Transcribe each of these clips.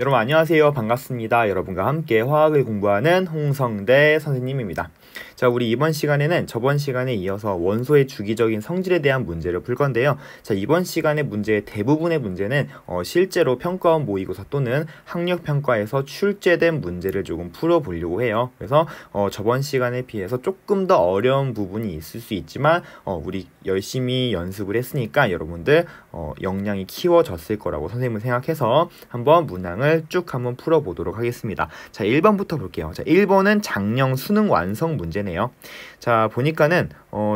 여러분 안녕하세요. 반갑습니다. 여러분과 함께 화학을 공부하는 홍성대 선생님입니다. 자, 우리 이번 시간에는 저번 시간에 이어서 원소의 주기적인 성질에 대한 문제를 풀 건데요. 자, 이번 시간의 문제의 대부분의 문제는 실제로 평가원 모의고사 또는 학력평가에서 출제된 문제를 조금 풀어보려고 해요. 그래서 저번 시간에 비해서 조금 더 어려운 부분이 있을 수 있지만 우리 열심히 연습을 했으니까 여러분들 역량이 키워졌을 거라고 선생님은 생각해서 한번 문항을 쭉 한번 풀어보도록 하겠습니다. 자, 1번부터 볼게요. 자, 1번은 작년 수능 완성 문제네요. 자, 보니까는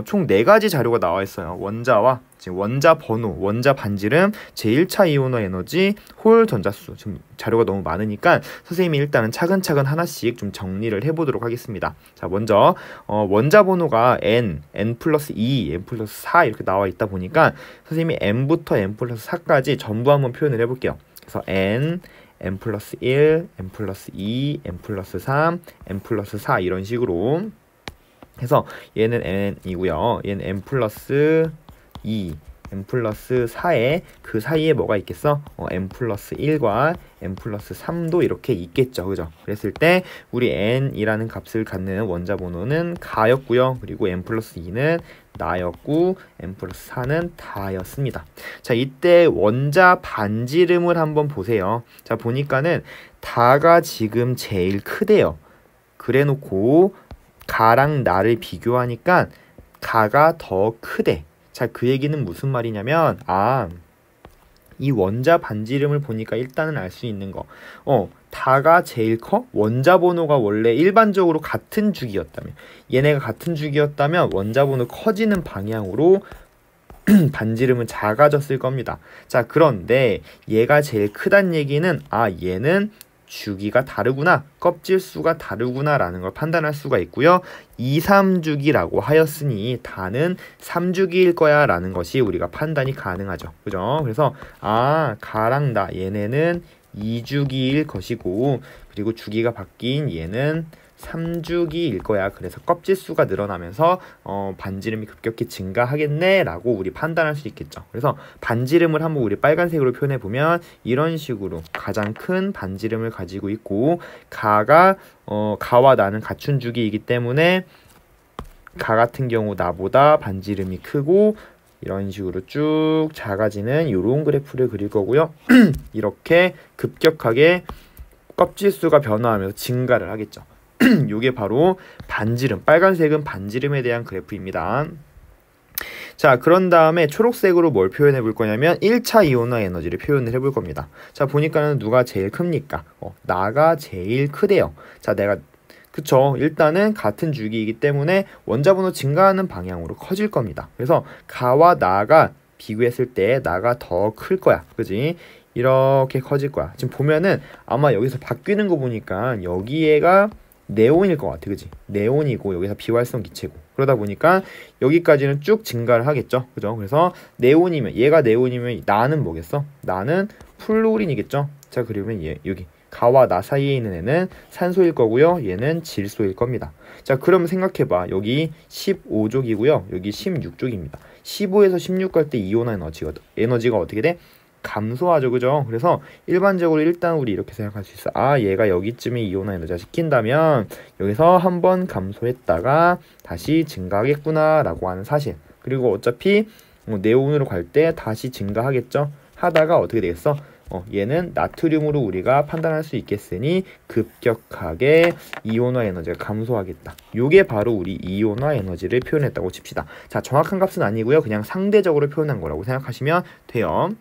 총 4가지 자료가 나와 있어요. 원자와 지금 원자 번호, 원자 반지름, 제1차 이온화 에너지, 홀 전자수. 지금 자료가 너무 많으니까 선생님이 일단은 차근차근 하나씩 좀 정리를 해보도록 하겠습니다. 자, 먼저 원자 번호가 n 플러스 2, n 플러스 4 이렇게 나와 있다 보니까 선생님이 n부터 n 플러스 4까지 전부 한번 표현을 해볼게요. 그래서 n 플러스 1, n 플러스 2, n 플러스 3, n 플러스 4 이런 식으로 해서 얘는 n이고요. 얘는 n 플러스 2, n 플러스 4에 그 사이에 뭐가 있겠어? n 플러스 1과 n 플러스 3도 이렇게 있겠죠. 그죠? 그랬을 때 우리 n이라는 값을 갖는 원자 번호는 가였고요. 그리고 n 플러스 2는 나였고 n 플러스 4는 다였습니다. 자, 이때 원자 반지름을 한번 보세요. 자, 보니까는 다가 지금 제일 크대요. 그래 놓고 가랑 나를 비교하니까 가가 더 크대. 자, 그 얘기는 무슨 말이냐면 이 원자 반지름을 보니까 일단은 알 수 있는 거 다가 제일 커? 원자 번호가 원래 일반적으로 같은 주기였다면 얘네가 같은 주기였다면 원자 번호 커지는 방향으로 반지름은 작아졌을 겁니다. 자, 그런데 얘가 제일 크단 얘기는 얘는 주기가 다르구나, 껍질수가 다르구나 라는 걸 판단할 수가 있고요. 2, 3주기라고 하였으니 다는 3주기일 거야 라는 것이 우리가 판단이 가능하죠. 그죠? 그래서 가랑 나 얘네는 2주기일 것이고 그리고 주기가 바뀐 얘는 3주기일 거야. 그래서 껍질수가 늘어나면서 반지름이 급격히 증가하겠네 라고 우리 판단할 수 있겠죠. 그래서 반지름을 한번 우리 빨간색으로 표현해 보면 이런 식으로 가장 큰 반지름을 가지고 있고 가와 나는 갖춘 주기이기 때문에 가 같은 경우 나보다 반지름이 크고 이런 식으로 쭉 작아지는 이런 그래프를 그릴 거고요. 이렇게 급격하게 껍질수가 변화하면서 증가를 하겠죠. 요게 바로 반지름, 빨간색은 반지름에 대한 그래프입니다. 자, 그런 다음에 초록색으로 뭘 표현해 볼 거냐면 1차 이온화 에너지를 표현을 해볼 겁니다. 자, 보니까는 누가 제일 큽니까? 나가 제일 크대요. 자, 그쵸, 일단은 같은 주기이기 때문에 원자 번호 증가하는 방향으로 커질 겁니다. 그래서 가와 나가 비교했을 때 나가 더 클 거야. 그지? 이렇게 커질 거야. 지금 보면은 아마 여기서 바뀌는 거 보니까 여기에가 네온일 것 같아. 그지? 네온이고 여기서 비활성 기체고 그러다 보니까 여기까지는 쭉 증가를 하겠죠. 그죠? 그래서 얘가 네온이면 나는 뭐겠어? 나는 플루린이겠죠. 자, 그러면 여기 가와 나 사이에 있는 애는 산소일 거고요. 얘는 질소일 겁니다. 자, 그러면 생각해봐. 여기 15족이고요. 여기 16족입니다. 15에서 16 갈 때 이온화 에너지가 어떻게 돼? 감소하죠. 그죠? 그래서 일반적으로 일단 우리 이렇게 생각할 수 있어. 얘가 여기쯤에 이온화 에너지가 시킨다면 여기서 한번 감소했다가 다시 증가하겠구나 라고 하는 사실. 그리고 어차피 네온으로 갈 때 다시 증가하겠죠. 하다가 어떻게 되겠어? 얘는 나트륨으로 우리가 판단할 수 있겠으니 급격하게 이온화 에너지가 감소하겠다. 요게 바로 우리 이온화 에너지를 표현했다고 칩시다. 자, 정확한 값은 아니고요. 그냥 상대적으로 표현한 거라고 생각하시면 돼요.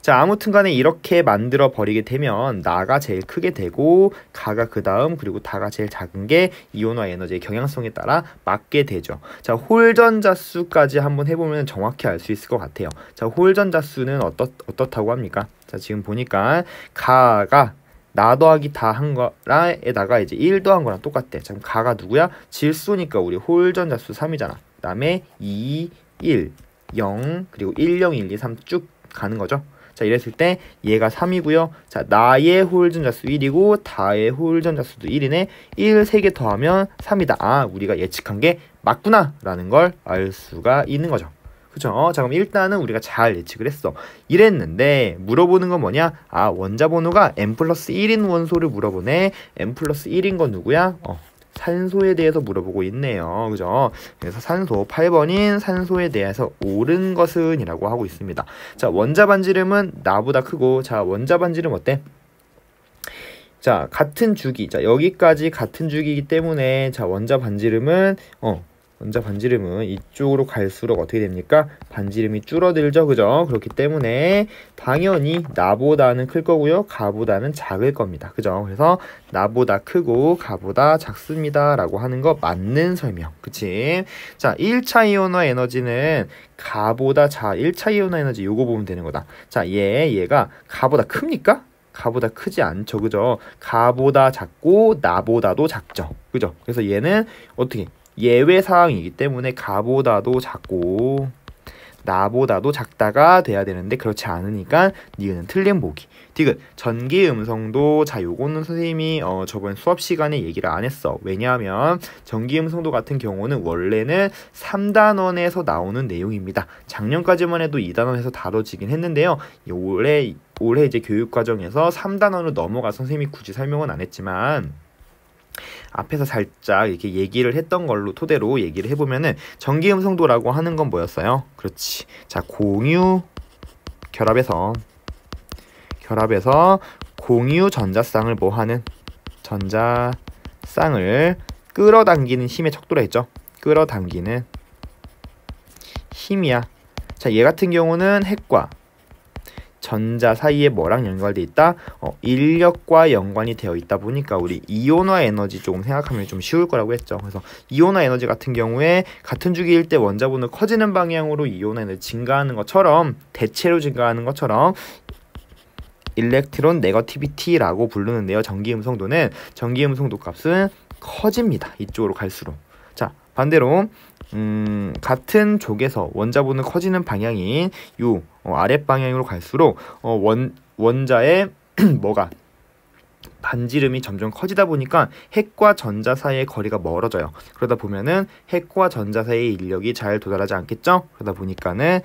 자, 아무튼 간에 이렇게 만들어 버리게 되면 나가 제일 크게 되고 가가 그 다음 그리고 다가 제일 작은 게 이온화 에너지의 경향성에 따라 맞게 되죠. 자, 홀전자 수까지 한번 해보면 정확히 알 수 있을 것 같아요. 자, 홀전자 수는 어떻다고 합니까? 자, 지금 보니까 가가 나 더하기 다 한 거랑에다가 이제 1 더한 거랑 똑같대. 자, 그럼 가가 누구야? 질소니까 우리 홀전자 수 3이잖아. 그 다음에 2, 1, 0 그리고 1, 0, 1, 2, 3 쭉 가는 거죠. 자, 이랬을 때 얘가 3이고요. 자, 나의 홀전자수 1이고 다의 홀전자수도 1이네. 1 3개 더하면 3이다. 우리가 예측한 게 맞구나 라는 걸 알 수가 있는 거죠. 그죠? 자, 그럼 일단은 우리가 잘 예측을 했어. 이랬는데 물어보는 건 뭐냐? 아, 원자 번호가 n+1인 원소를 물어보네. n+1인 건 누구야? 산소에 대해서 물어보고 있네요. 그죠? 그래서 산소 8번인 산소에 대해서 옳은 것은 이라고 하고 있습니다. 자, 원자 반지름은 나보다 크고, 자, 원자 반지름 어때? 자, 같은 주기. 자, 여기까지 같은 주기이기 때문에, 자, 원자 반지름은 이쪽으로 갈수록 어떻게 됩니까? 반지름이 줄어들죠. 그죠? 그렇기 때문에 당연히 나보다는 클 거고요. 가보다는 작을 겁니다. 그죠? 그래서 나보다 크고 가보다 작습니다. 라고 하는 거 맞는 설명. 그치? 자, 1차 이온화 에너지는 가보다 1차 이온화 에너지 요거 보면 되는 거다. 자, 얘가 가보다 큽니까? 가보다 크지 않죠. 그죠? 가보다 작고 나보다도 작죠. 그죠? 그래서 얘는 어떻게? 예외 사항이기 때문에 가보다도 작고 나보다도 작다가 돼야 되는데 그렇지 않으니까 니은은 틀린 보기. 디귿 전기 음성도. 자, 요거는 선생님이 저번 수업 시간에 얘기를 안 했어. 왜냐하면 전기 음성도 같은 경우는 원래는 3단원에서 나오는 내용입니다. 작년까지만 해도 2단원에서 다뤄지긴 했는데요. 올해 이제 교육 과정에서 3단원으로 넘어가 선생님이 굳이 설명은 안 했지만 앞에서 살짝 이렇게 얘기를 했던 걸로 토대로 얘기를 해보면은 전기 음성도라고 하는 건 뭐였어요? 그렇지. 자, 공유 결합해서 공유 전자쌍을 뭐 하는? 전자쌍을 끌어당기는 힘의 척도라 했죠. 끌어당기는 힘이야. 자, 얘 같은 경우는 핵과 전자 사이에 뭐랑 연관돼 있다? 인력과 연관이 되어 있다 보니까 우리 이온화 에너지 조금 생각하면 좀 쉬울 거라고 했죠. 그래서 이온화 에너지 같은 경우에 같은 주기일 때 원자 번호 커지는 방향으로 이온화 에너지 증가하는 것처럼, 대체로 증가하는 것처럼 일렉트론 네거티비티라고 부르는데요. 전기 음성도는 전기 음성도 값은 커집니다. 이쪽으로 갈수록. 자, 반대로 같은 쪽에서 원자 번호 커지는 방향인 요 아랫 방향으로 갈수록 원자의 뭐가 반지름이 점점 커지다 보니까 핵과 전자 사이의 거리가 멀어져요. 그러다 보면은 핵과 전자 사이의 인력이 잘 도달하지 않겠죠? 그러다 보니까는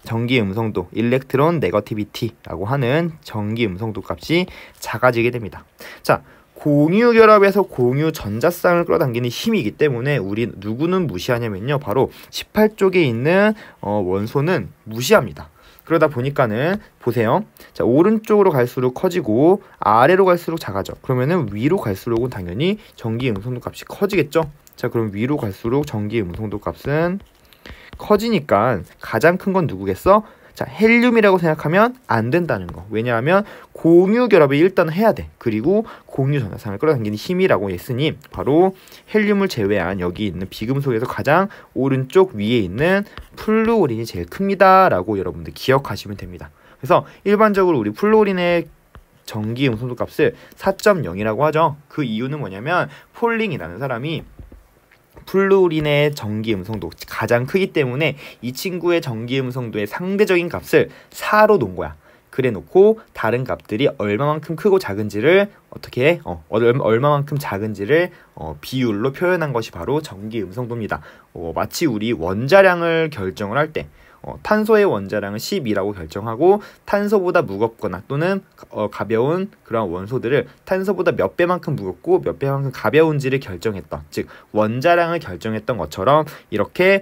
전기 음성도, 일렉트론 네거티비티라고 하는 전기 음성도 값이 작아지게 됩니다. 자, 공유 결합에서 공유 전자쌍을 끌어당기는 힘이기 때문에 우리 누구는 무시하냐면요. 바로 18쪽에 있는 원소는 무시합니다. 그러다 보니까는 보세요. 자, 오른쪽으로 갈수록 커지고 아래로 갈수록 작아져. 그러면은 위로 갈수록은 당연히 전기 음성도 값이 커지겠죠. 자, 그럼 위로 갈수록 전기 음성도 값은 커지니까 가장 큰 건 누구겠어? 자, 헬륨이라고 생각하면 안 된다는 거. 왜냐하면 공유 결합을 일단 해야 돼. 그리고 공유 전자쌍을 끌어당기는 힘이라고 했으니 바로 헬륨을 제외한 여기 있는 비금속에서 가장 오른쪽 위에 있는 플루오린이 제일 큽니다. 라고 여러분들 기억하시면 됩니다. 그래서 일반적으로 우리 플루오린의 전기 음성도 값을 4.0이라고 하죠. 그 이유는 뭐냐면 폴링이라는 사람이 플루오린의 전기 음성도 가장 크기 때문에 이 친구의 전기 음성도의 상대적인 값을 4로 놓은 거야. 그래 놓고 다른 값들이 얼마만큼 크고 작은지를 어떻게 해? 얼마만큼 작은지를 비율로 표현한 것이 바로 전기 음성도입니다. 마치 우리 원자량을 결정을 할 때 탄소의 원자량은 12라고 결정하고 탄소보다 무겁거나 또는 가벼운 그런 원소들을 탄소보다 몇 배만큼 무겁고 몇 배만큼 가벼운지를 결정했던, 즉 원자량을 결정했던 것처럼 이렇게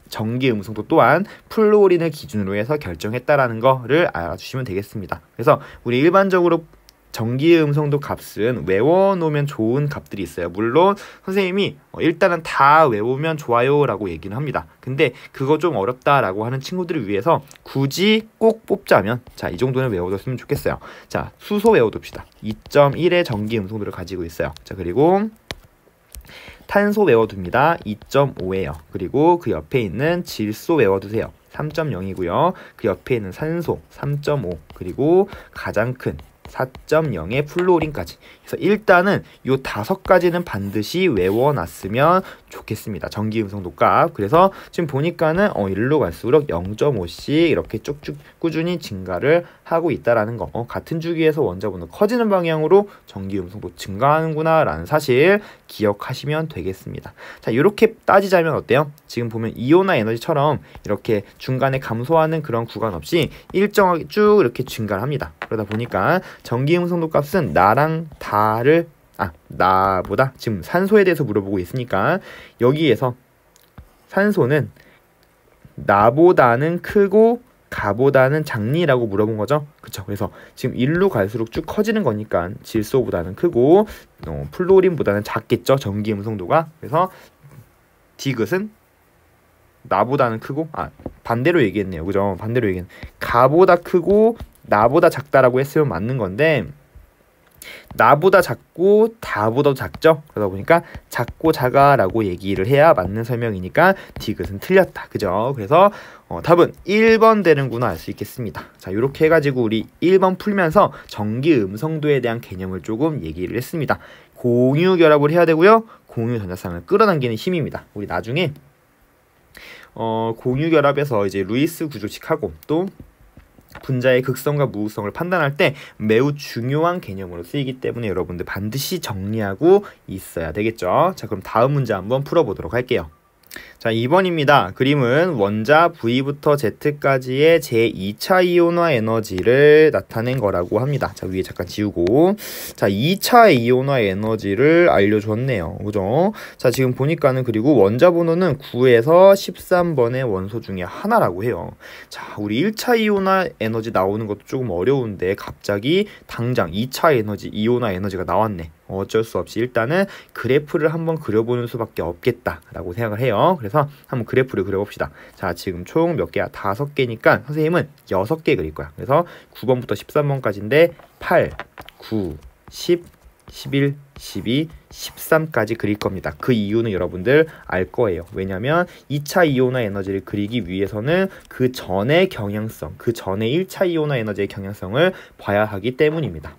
전기 음성도 또한 플루오린을 기준으로 해서 결정했다라는 거를 알아주시면 되겠습니다. 그래서 우리 일반적으로 전기 음성도 값은 외워놓으면 좋은 값들이 있어요. 물론 선생님이 일단은 다 외우면 좋아요 라고 얘기는 합니다. 근데 그거 좀 어렵다라고 하는 친구들을 위해서 굳이 꼭 뽑자면 자, 이 정도는 외워뒀으면 좋겠어요. 자, 수소 외워둡시다. 2.1의 전기 음성도를 가지고 있어요. 자, 그리고 탄소 외워둡니다. 2.5예요. 그리고 그 옆에 있는 질소 외워두세요. 3.0이고요. 그 옆에 있는 산소 3.5, 그리고 가장 큰 4.0의 플루오린까지. 그래서 일단은 요 5가지는 반드시 외워놨으면 좋겠습니다. 전기 음성도 값. 그래서 지금 보니까는 일로 갈수록 0.5씩 이렇게 쭉쭉 꾸준히 증가를 하고 있다라는 거. 같은 주기에서 원자번호 커지는 방향으로 전기 음성도 증가하는구나 라는 사실 기억하시면 되겠습니다. 자, 이렇게 따지자면 어때요? 지금 보면 이온화 에너지처럼 이렇게 중간에 감소하는 그런 구간 없이 일정하게 쭉 이렇게 증가를 합니다. 그러다 보니까 전기 음성도 값은 나보다 지금 산소에 대해서 물어보고 있으니까 여기에서 산소는 나보다는 크고 가보다는 작니라고 물어본 거죠. 그쵸? 그래서 지금 일로 갈수록 쭉 커지는 거니까 질소보다는 크고 플루오린보다는 작겠죠. 전기 음성도가. 그래서 디귿은 나보다는 크고 반대로 얘기했네요. 그죠? 반대로 얘기했네. 가보다 크고 나보다 작다라고 했으면 맞는 건데 나보다 작고 다보다 작죠. 그러다 보니까 작고 작아라고 얘기를 해야 맞는 설명이니까 디귿은 틀렸다. 그죠? 그래서 답은 1번 되는구나 알 수 있겠습니다. 자, 이렇게 해가지고 우리 1번 풀면서 전기 음성도에 대한 개념을 조금 얘기를 했습니다. 공유 결합을 해야 되고요. 공유 전자쌍을 끌어당기는 힘입니다. 우리 나중에 공유 결합에서 이제 루이스 구조식하고 또 분자의 극성과 무극성을 판단할 때 매우 중요한 개념으로 쓰이기 때문에 여러분들 반드시 정리하고 있어야 되겠죠. 자, 그럼 다음 문제 한번 풀어보도록 할게요. 자, 2번입니다. 그림은 원자 V부터 Z까지의 제2차 이온화 에너지를 나타낸 거라고 합니다. 자, 위에 잠깐 지우고. 자, 2차 이온화 에너지를 알려줬네요. 그죠? 자, 지금 보니까는 그리고 원자 번호는 9에서 13번의 원소 중에 하나라고 해요. 자, 우리 1차 이온화 에너지 나오는 것도 조금 어려운데 갑자기 당장 2차 에너지, 이온화 에너지가 나왔네. 어쩔 수 없이 일단은 그래프를 한번 그려보는 수밖에 없겠다라고 생각을 해요. 그래서 한번 그래프를 그려봅시다. 자, 지금 총 몇 개야? 5개니까 선생님은 6개 그릴 거야. 그래서 9번부터 13번까지인데 8, 9, 10, 11, 12, 13까지 그릴 겁니다. 그 이유는 여러분들 알 거예요. 왜냐면 2차 이온화 에너지를 그리기 위해서는 그 전의 경향성, 그 전의 1차 이온화 에너지의 경향성을 봐야 하기 때문입니다.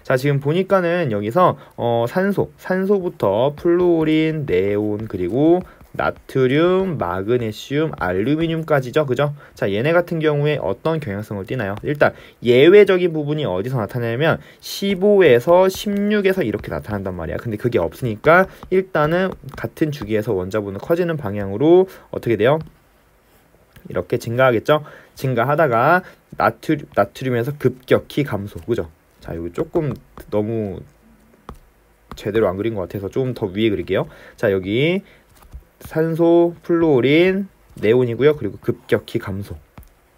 자, 지금 보니까는 여기서 산소부터 플루오린, 네온, 그리고 나트륨, 마그네슘, 알루미늄까지죠. 그죠? 자, 얘네 같은 경우에 어떤 경향성을 띠나요? 일단 예외적인 부분이 어디서 나타나냐면 15에서 16에서 이렇게 나타난단 말이야. 근데 그게 없으니까 일단은 같은 주기에서 원자분은 커지는 방향으로 어떻게 돼요? 이렇게 증가하겠죠? 증가하다가 나트륨에서 급격히 감소. 그죠? 자, 여기 조금 너무 제대로 안 그린 것 같아서 좀 더 위에 그릴게요. 자, 여기 산소, 플루오린, 네온이고요. 그리고 급격히 감소,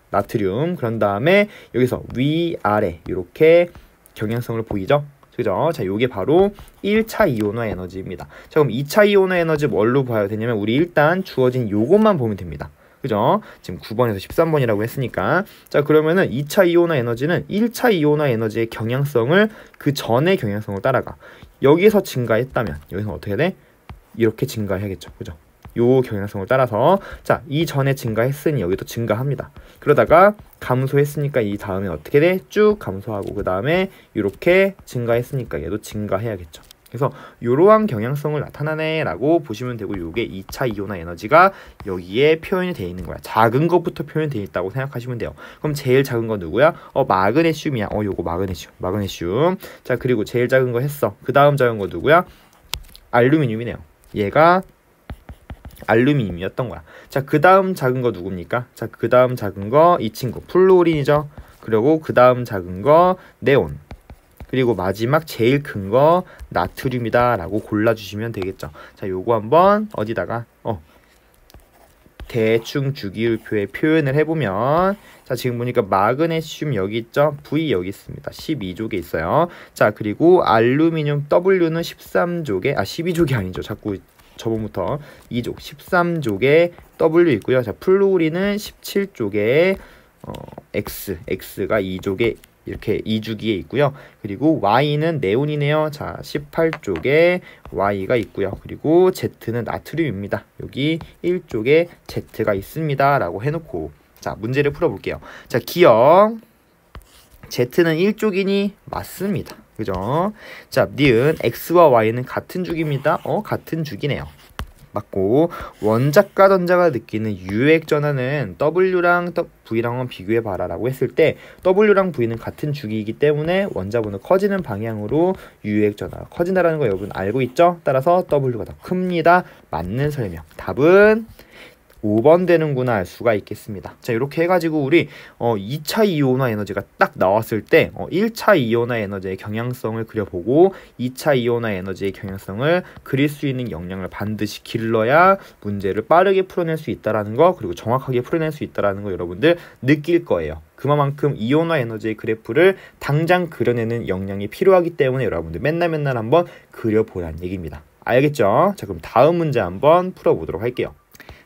나트륨. 그런 다음에 여기서 위아래 이렇게 경향성을 보이죠? 그죠? 자, 요게 바로 1차 이온화 에너지입니다. 자, 그럼 2차 이온화 에너지 뭘로 봐야 되냐면 우리 일단 주어진 요것만 보면 됩니다. 그죠? 지금 9번에서 13번이라고 했으니까. 자, 그러면은 2차 이온화 에너지는 1차 이온화 에너지의 경향성을 그 전의 경향성을 따라가. 여기서 증가했다면 여기서 어떻게 돼? 이렇게 증가해야겠죠. 그죠? 요 경향성을 따라서 자, 이 전에 증가했으니 여기도 증가합니다. 그러다가 감소했으니까 이 다음에 어떻게 돼? 쭉 감소하고 그 다음에 이렇게 증가했으니까 얘도 증가해야겠죠. 그래서 이러한 경향성을 나타나네 라고 보시면 되고 요게 2차 이온화 에너지가 여기에 표현이 되어 있는 거야. 작은 것부터 표현되어 있다고 생각하시면 돼요. 그럼 제일 작은 건 누구야? 마그네슘이야. 요거 마그네슘. 자, 그리고 제일 작은 거 했어. 그 다음 작은 거 누구야? 알루미늄이네요. 얘가 알루미늄이었던 거야. 자, 그 다음 작은 거 누굽니까? 자, 그 다음 작은 거 이 친구 플루오린이죠. 그리고 그 다음 작은 거 네온. 그리고 마지막 제일 큰 거 나트륨이다 라고 골라주시면 되겠죠. 자, 요거 한번 어디다가 대충 주기율표에 표현을 해보면 자, 지금 보니까 마그네슘 여기 있죠. V 여기 있습니다. 12족에 있어요. 자, 그리고 알루미늄 W는 13족에 12족이 아니죠. 자꾸 저번부터 2족 13족에 W 있고요. 자, 플루오린은 17족에 X가 2족에 이렇게 2주기에 있고요. 그리고 Y는 네온이네요. 자, 18쪽에 Y가 있고요. 그리고 Z는 나트륨입니다. 여기 1쪽에 Z가 있습니다. 라고 해놓고 자, 문제를 풀어볼게요. 자, 기억 Z는 1족이니 맞습니다. 그죠? 자, 니은 X와 Y는 같은 죽입니다. 같은 죽이네요. 맞고, 원자과 전자가 느끼는 유액 전하는 W랑 V랑은 비교해봐라 라고 했을 때 W랑 V는 같은 주기이기 때문에 원자번호 커지는 방향으로 유액 전하가 커진다라는 거 여러분 알고 있죠? 따라서 W가 더 큽니다. 맞는 설명. 답은 5번 되는구나 알 수가 있겠습니다. 자, 이렇게 해가지고 우리 2차 이온화 에너지가 딱 나왔을 때 1차 이온화 에너지의 경향성을 그려보고 2차 이온화 에너지의 경향성을 그릴 수 있는 역량을 반드시 길러야 문제를 빠르게 풀어낼 수 있다라는 거, 그리고 정확하게 풀어낼 수 있다라는 거 여러분들 느낄 거예요. 그만큼 이온화 에너지의 그래프를 당장 그려내는 역량이 필요하기 때문에 여러분들 맨날 한번 그려보라는 얘기입니다. 알겠죠? 자, 그럼 다음 문제 한번 풀어보도록 할게요.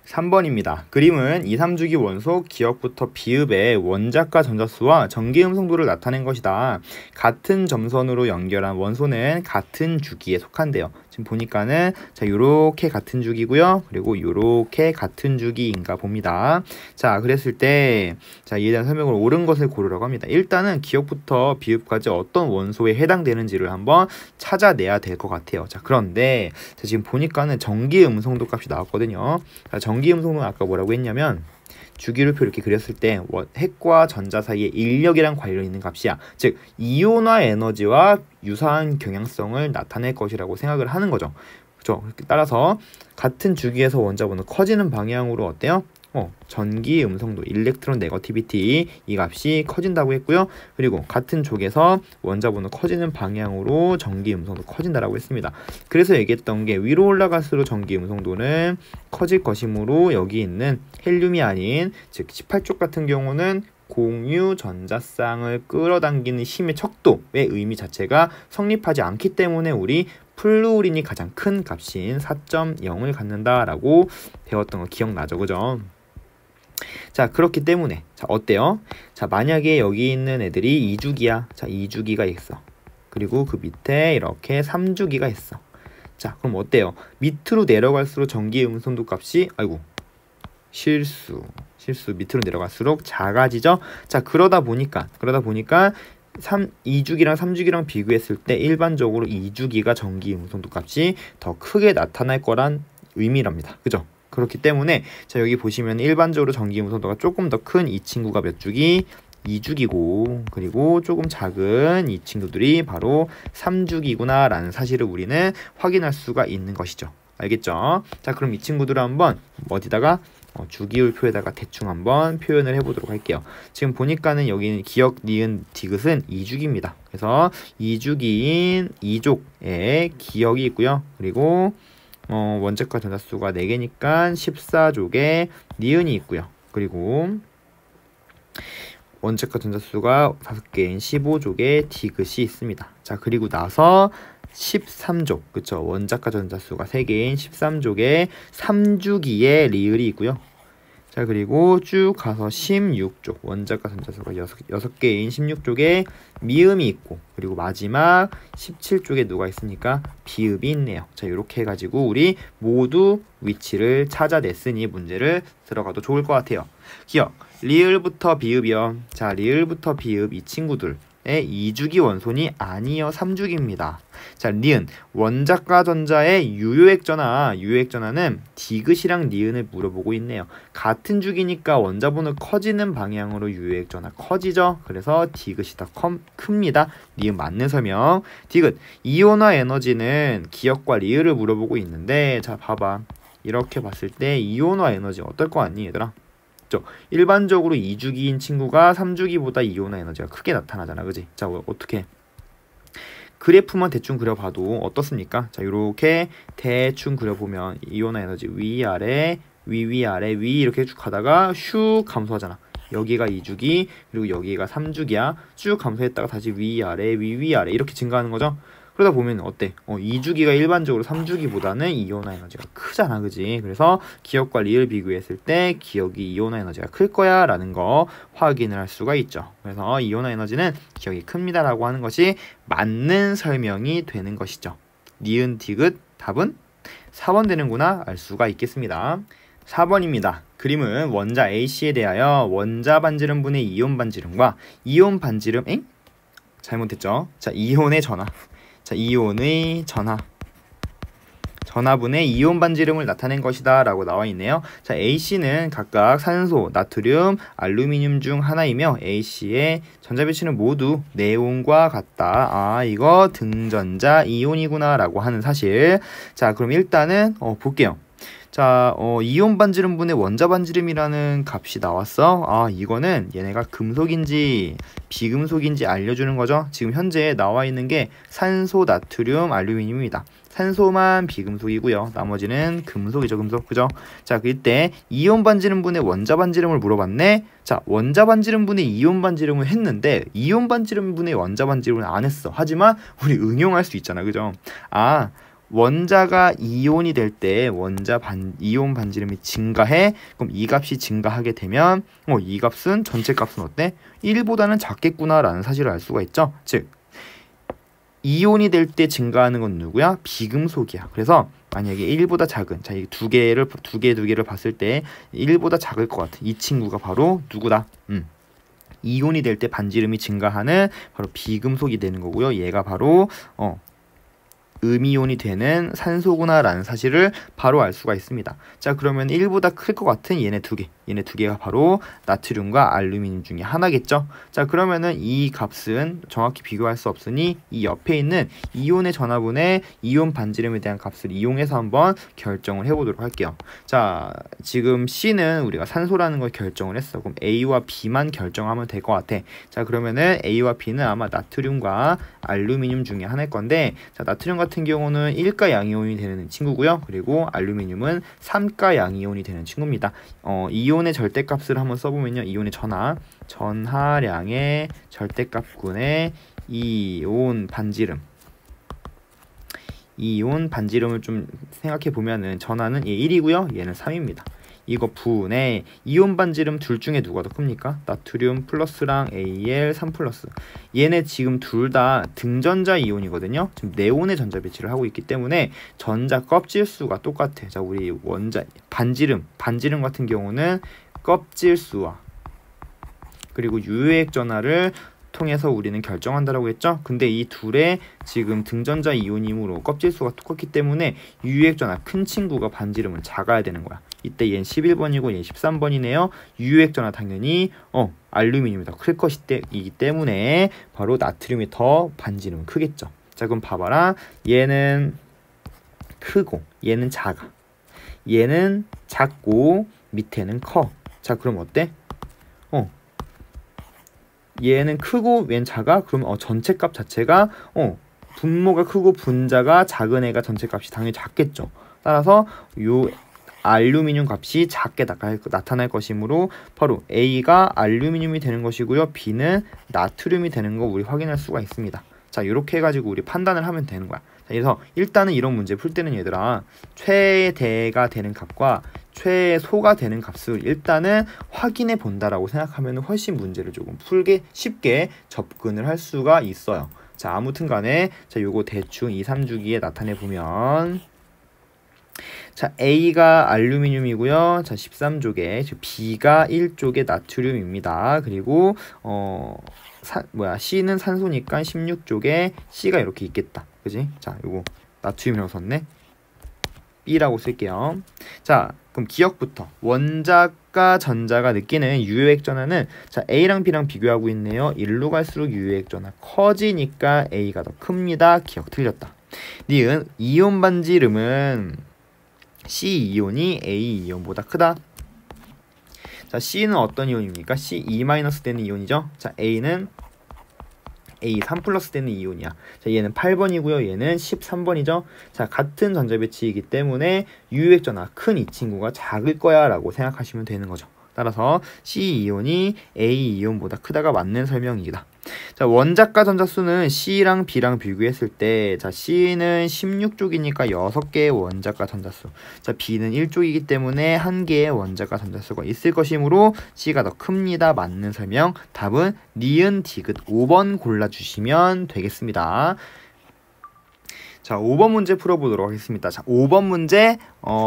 3번입니다. 그림은 2, 3주기 원소 기억부터 비읍의 원자과 전자수와 전기음성도를 나타낸 것이다. 같은 점선으로 연결한 원소는 같은 주기에 속한대요. 지금 보니까는 자, 요렇게 같은 주기고요. 그리고 요렇게 같은 주기인가 봅니다. 자, 그랬을 때 자, 이에 대한 설명을 옳은 것을 고르라고 합니다. 일단은 기억부터 비읍까지 어떤 원소에 해당되는지를 한번 찾아내야 될 것 같아요. 자, 그런데 자, 지금 보니까는 전기음성도 값이 나왔거든요. 자, 전기음성도는 아까 뭐라고 했냐면 주기율표 이렇게 그렸을 때 핵과 전자 사이에 인력이랑 관련 있는 값이야. 즉 이온화 에너지와 유사한 경향성을 나타낼 것이라고 생각을 하는 거죠. 그렇죠? 따라서 같은 주기에서 원자번호 커지는 방향으로 어때요? 전기 음성도 일렉트론 네거티비티 이 값이 커진다고 했고요. 그리고 같은 쪽에서 원자번호 커지는 방향으로 전기 음성도 커진다라고 했습니다. 그래서 얘기했던 게 위로 올라갈수록 전기 음성도는 커질 것이므로 여기 있는 헬륨이 아닌 즉 18쪽 같은 경우는 공유 전자쌍을 끌어당기는 힘의 척도의 의미 자체가 성립하지 않기 때문에 우리 플루오린이 가장 큰 값인 4.0을 갖는다라고 배웠던 거 기억나죠? 그죠? 자, 그렇기 때문에 자, 어때요? 자, 만약에 여기 있는 애들이 2주기야. 자, 2주기가 있어. 그리고 그 밑에 이렇게 3주기가 있어. 자, 그럼 어때요? 밑으로 내려갈수록 전기 음성도 값이 실수 밑으로 내려갈수록 작아지죠? 자, 그러다 보니까 2주기랑 3주기랑 비교했을 때 일반적으로 2주기가 전기 음성도 값이 더 크게 나타날 거란 의미랍니다. 그죠? 그렇기 때문에 자, 여기 보시면 일반적으로 전기 음성도가 조금 더 큰 이 친구가 몇 주기? 2주기고 그리고 조금 작은 이 친구들이 바로 3주기구나 라는 사실을 우리는 확인할 수가 있는 것이죠. 알겠죠? 자, 그럼 이 친구들을 한번 어디다가 주기율표에다가 대충 한번 표현을 해보도록 할게요. 지금 보니까는 여기는 기억, 니은, 디귿은 2주기입니다. 그래서 2주기인 2족에 기억이 있고요. 그리고 원자과 전자수가 4개니까 14족에 니은이 있고요. 그리고 원자과 전자수가 5개인 15족에 디귿이 있습니다. 자, 그리고 나서 13족, 그쵸? 원자과 전자수가 3개인 13족에 3주기에 리을이 있고요. 자, 그리고 쭉 가서 16족, 원자과 전자수가 6개인 16족에 미음이 있고, 그리고 마지막 17족에 누가 있으니까 비읍이 있네요. 자, 이렇게 해가지고 우리 모두 위치를 찾아냈으니 문제를 들어가도 좋을 것 같아요. 기억, 리을부터 비읍이요. 자, 리을부터 비읍 이 친구들 2주기 원소니 아니요 3주기입니다. 자, 니은 원자과 전자의 유효액전화는 디귿이랑 니은을 물어보고 있네요. 같은 주기니까 원자번호 커지는 방향으로 유효액전화 커지죠. 그래서 디귿이 더 큽니다. 니은 맞는 설명. 디귿 이온화 에너지는 기억과 리을을 물어보고 있는데 자, 봐봐. 이렇게 봤을 때 이온화 에너지 어떨 거 같니 얘들아? 일반적으로 2주기인 친구가 3주기보다 이온화 에너지가 크게 나타나잖아. 그지? 자, 어떻게 그래프만 대충 그려봐도 어떻습니까? 자, 이렇게 대충 그려보면 이온화 에너지 위아래 위아래 위 이렇게 쭉 가다가 슉 감소하잖아. 여기가 2주기 그리고 여기가 3주기야. 쭉 감소했다가 다시 위아래 위아래 이렇게 증가하는 거죠. 그러다 보면 어때? 2주기가 일반적으로 3주기보다는 이온화 에너지가 크잖아. 그지? 그래서 기억과 리을 비교했을 때 기억이 이온화 에너지가 클 거야 라는 거 확인을 할 수가 있죠. 그래서 이온화 에너지는 기억이 큽니다 라고 하는 것이 맞는 설명이 되는 것이죠. 니은 디귿 답은 4번 되는구나 알 수가 있겠습니다. 4번입니다. 그림은 원자 A씨에 대하여 원자 반지름분의 이온 반지름과 이온 반지름 잘못했죠. 자, 이온의 전하. 자, 이온의 전하분의 이온 반지름을 나타낸 것이다 라고 나와 있네요. 자, A씨는 각각 산소, 나트륨, 알루미늄 중 하나이며 A씨의 전자배치는 모두 네온과 같다. 아, 이거 등전자 이온이구나 라고 하는 사실. 자, 그럼 일단은 볼게요. 자, 이온 반지름분의 원자 반지름이라는 값이 나왔어. 아, 이거는 얘네가 금속인지 비금속인지 알려주는 거죠. 지금 현재 나와 있는 게 산소, 나트륨, 알루미늄입니다. 산소만 비금속이고요. 나머지는 금속이죠. 금속. 그죠? 자, 이때 이온 반지름분의 원자 반지름을 물어봤네. 자, 원자 반지름분의 이온 반지름을 했는데 이온 반지름분의 원자 반지름은 안 했어. 하지만 우리 응용할 수 있잖아. 그죠? 아, 원자가 이온이 될 때 이온 반지름이 증가해. 그럼 이 값이 증가하게 되면 이 값은 전체 값은 어때? 1보다는 작겠구나 라는 사실을 알 수가 있죠. 즉 이온이 될 때 증가하는 건 누구야? 비금속이야. 그래서 만약에 1보다 작은, 자, 이 두 개를 봤을 때 1보다 작을 것 같은 이 친구가 바로 누구다? 이온이 될 때 반지름이 증가하는 바로 비금속이 되는 거고요. 얘가 바로 음이온이 되는 산소구나 라는 사실을 바로 알 수가 있습니다. 자, 그러면 1보다 클 것 같은 얘네 두 개가 바로 나트륨과 알루미늄 중에 하나겠죠. 자, 그러면은 이 값은 정확히 비교할 수 없으니 이 옆에 있는 이온의 전하분의 이온 반지름에 대한 값을 이용해서 한번 결정을 해보도록 할게요. 자, 지금 C는 우리가 산소라는 걸 결정을 했어. 그럼 A와 B만 결정하면 될 것 같아. 자, 그러면은 A와 B는 아마 나트륨과 알루미늄 중에 하나일 건데, 자, 나트륨 같은 경우는 1가 양이온이 되는 친구고요. 그리고 알루미늄은 3가 양이온이 되는 친구입니다. 이온의 절대값을 한번 써보면요. 이온의 전하량의 절대값분의 이온 반지름을 좀 생각해 보면은 전하는 얘 1이고요. 얘는 3입니다. 이거 분의 이온 반지름 둘 중에 누가 더 큽니까? 나트륨 플러스랑 Al3 플러스. 얘네 지금 둘 다 등전자 이온이거든요. 지금 네온의 전자 배치를 하고 있기 때문에 전자 껍질 수가 똑같아. 자, 우리 원자 반지름 같은 경우는 껍질 수와 그리고 유효액 전하를 통해서 우리는 결정한다라고 했죠. 근데 이 둘의 지금 등전자 이온이므로 껍질 수가 똑같기 때문에 유효액 전하 큰 친구가 반지름은 작아야 되는 거야. 이때 얘는 11번이고 얘는 13번이네요. 유효액 전하 당연히 알루미늄이 더 클 것이기 때문에 바로 나트륨이 더 반지름은 크겠죠. 자, 그럼 봐봐라. 얘는 크고 얘는 작아. 얘는 작고 밑에는 커. 자, 그럼 어때? 얘는 크고 얘는 작아? 그럼 전체 값 자체가 분모가 크고 분자가 작은 애가 전체 값이 당연히 작겠죠. 따라서 요 알루미늄 값이 작게 나타날 것이므로 바로 A가 알루미늄이 되는 것이고요. B는 나트륨이 되는 거 우리 확인할 수가 있습니다. 자, 이렇게 해가지고 우리 판단을 하면 되는 거야. 자, 그래서 일단은 이런 문제 풀 때는 얘들아, 최대가 되는 값과 최소가 되는 값을 일단은 확인해 본다라고 생각하면 훨씬 문제를 조금 풀게 쉽게 접근을 할 수가 있어요. 자, 아무튼 간에 자, 요거 대충 2, 3주기에 나타내 보면, 자, A가 알루미늄이고요. 자, 13쪽에 B가 1쪽에 나트륨입니다. 그리고 C는 산소니까 16쪽에 C가 이렇게 있겠다. 그지? 자, 요거 나트륨이라고 썼네. B라고 쓸게요. 자, 그럼 기억부터 원자과 전자가 느끼는 유효액 전하는, 자, A랑 B랑 비교하고 있네요. 1로 갈수록 유효액 전하 커지니까 A가 더 큽니다. 기억 틀렸다. 니은 이온 반지름은 C 이온이 A 이온보다 크다. 자, C는 어떤 이온입니까? C2- 되는 이온이죠. 자, A는 A3 플러스 되는 이온이야. 자, 얘는 8번이고요. 얘는 13번이죠. 자, 같은 전자 배치이기 때문에 유효액 전하 큰 이 친구가 작을 거야 라고 생각하시면 되는 거죠. 따라서 C 이온이 A 이온보다 크다가 맞는 설명이다. 자, 원자과 전자수는 C랑 B랑 비교했을 때, 자, C는 16쪽이니까 6개의 원자과 전자수, 자, B는 1쪽이기 때문에 1개의 원자과 전자수가 있을 것이므로 C가 더 큽니다. 맞는 설명. 답은 니은 디귿 5번 골라주시면 되겠습니다. 자, 5번 문제 풀어보도록 하겠습니다. 자, 5번 문제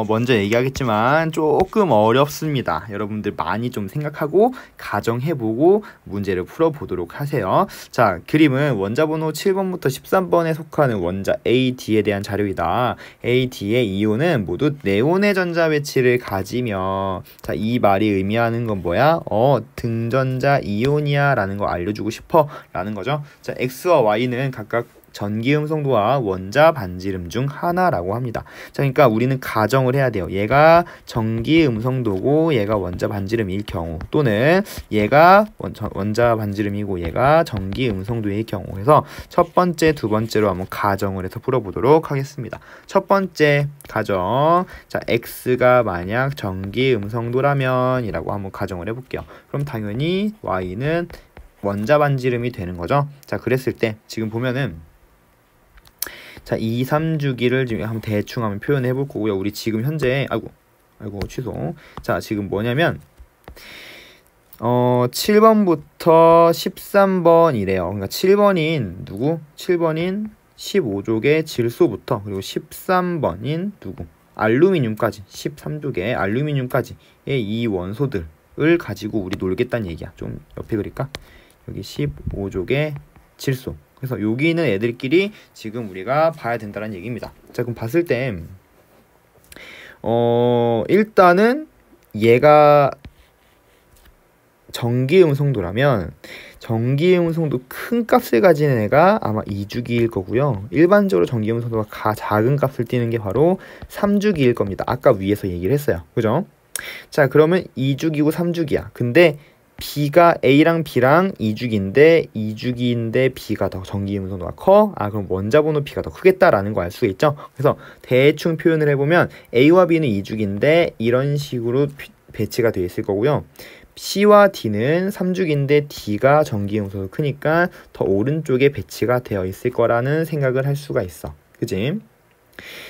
먼저 얘기하겠지만 조금 어렵습니다. 여러분들 많이 좀 생각하고 가정해보고 문제를 풀어보도록 하세요. 자, 그림은 원자번호 7번부터 13번에 속하는 원자 A, D에 대한 자료이다. A, D의 이온은 모두 네온의 전자 배치를 가지며, 자, 이 말이 의미하는 건 뭐야? 등전자 이온이야 라는 거 알려주고 싶어 라는 거죠. 자, X와 Y는 각각 전기 음성도와 원자 반지름 중 하나라고 합니다. 자, 그러니까 우리는 가정을 해야 돼요. 얘가 전기 음성도고 얘가 원자 반지름일 경우, 또는 얘가 원자 반지름이고 얘가 전기 음성도일 경우. 그래서 첫 번째, 두 번째로 한번 가정을 해서 풀어보도록 하겠습니다. 첫 번째 가정, 자, X가 만약 전기 음성도라면 이라고 한번 가정을 해볼게요. 그럼 당연히 Y는 원자 반지름이 되는 거죠. 자, 그랬을 때 지금 보면은, 자, 2, 3주기를 지금 한번 대충 한번 표현해 볼 거고요. 우리 지금 현재 아이고 취소. 자, 지금 뭐냐면 7번부터 13번이래요. 그러니까 7번인 누구? 7번인 15족의 질소부터, 그리고 13번인 누구? 알루미늄까지, 13족의 알루미늄까지의 이 원소들을 가지고 우리 놀겠다는 얘기야. 좀 옆에 그릴까? 여기 15족의 질소. 그래서 여기 있는 애들끼리 지금 우리가 봐야 된다는 얘기입니다. 자, 그럼 봤을 때 일단은 얘가 전기 음성도라면 전기 음성도 큰 값을 가지는 애가 아마 2주기일 거고요. 일반적으로 전기 음성도가 작은 값을 띠는 게 바로 3주기일 겁니다. 아까 위에서 얘기를 했어요. 그죠? 자, 그러면 2주기고 3주기야. 근데 B가 A랑 B랑 2주기인데 B가 더 전기 음성도가 커? 그럼 원자번호 B가 더 크겠다라는 거 알 수가 있죠? 그래서 대충 표현을 해보면 A와 B는 2주기인데 이런 식으로 배치가 되어 있을 거고요. C와 D는 3주기인데 D가 전기 음성도 크니까 더 오른쪽에 배치가 되어 있을 거라는 생각을 할 수가 있어. 그지?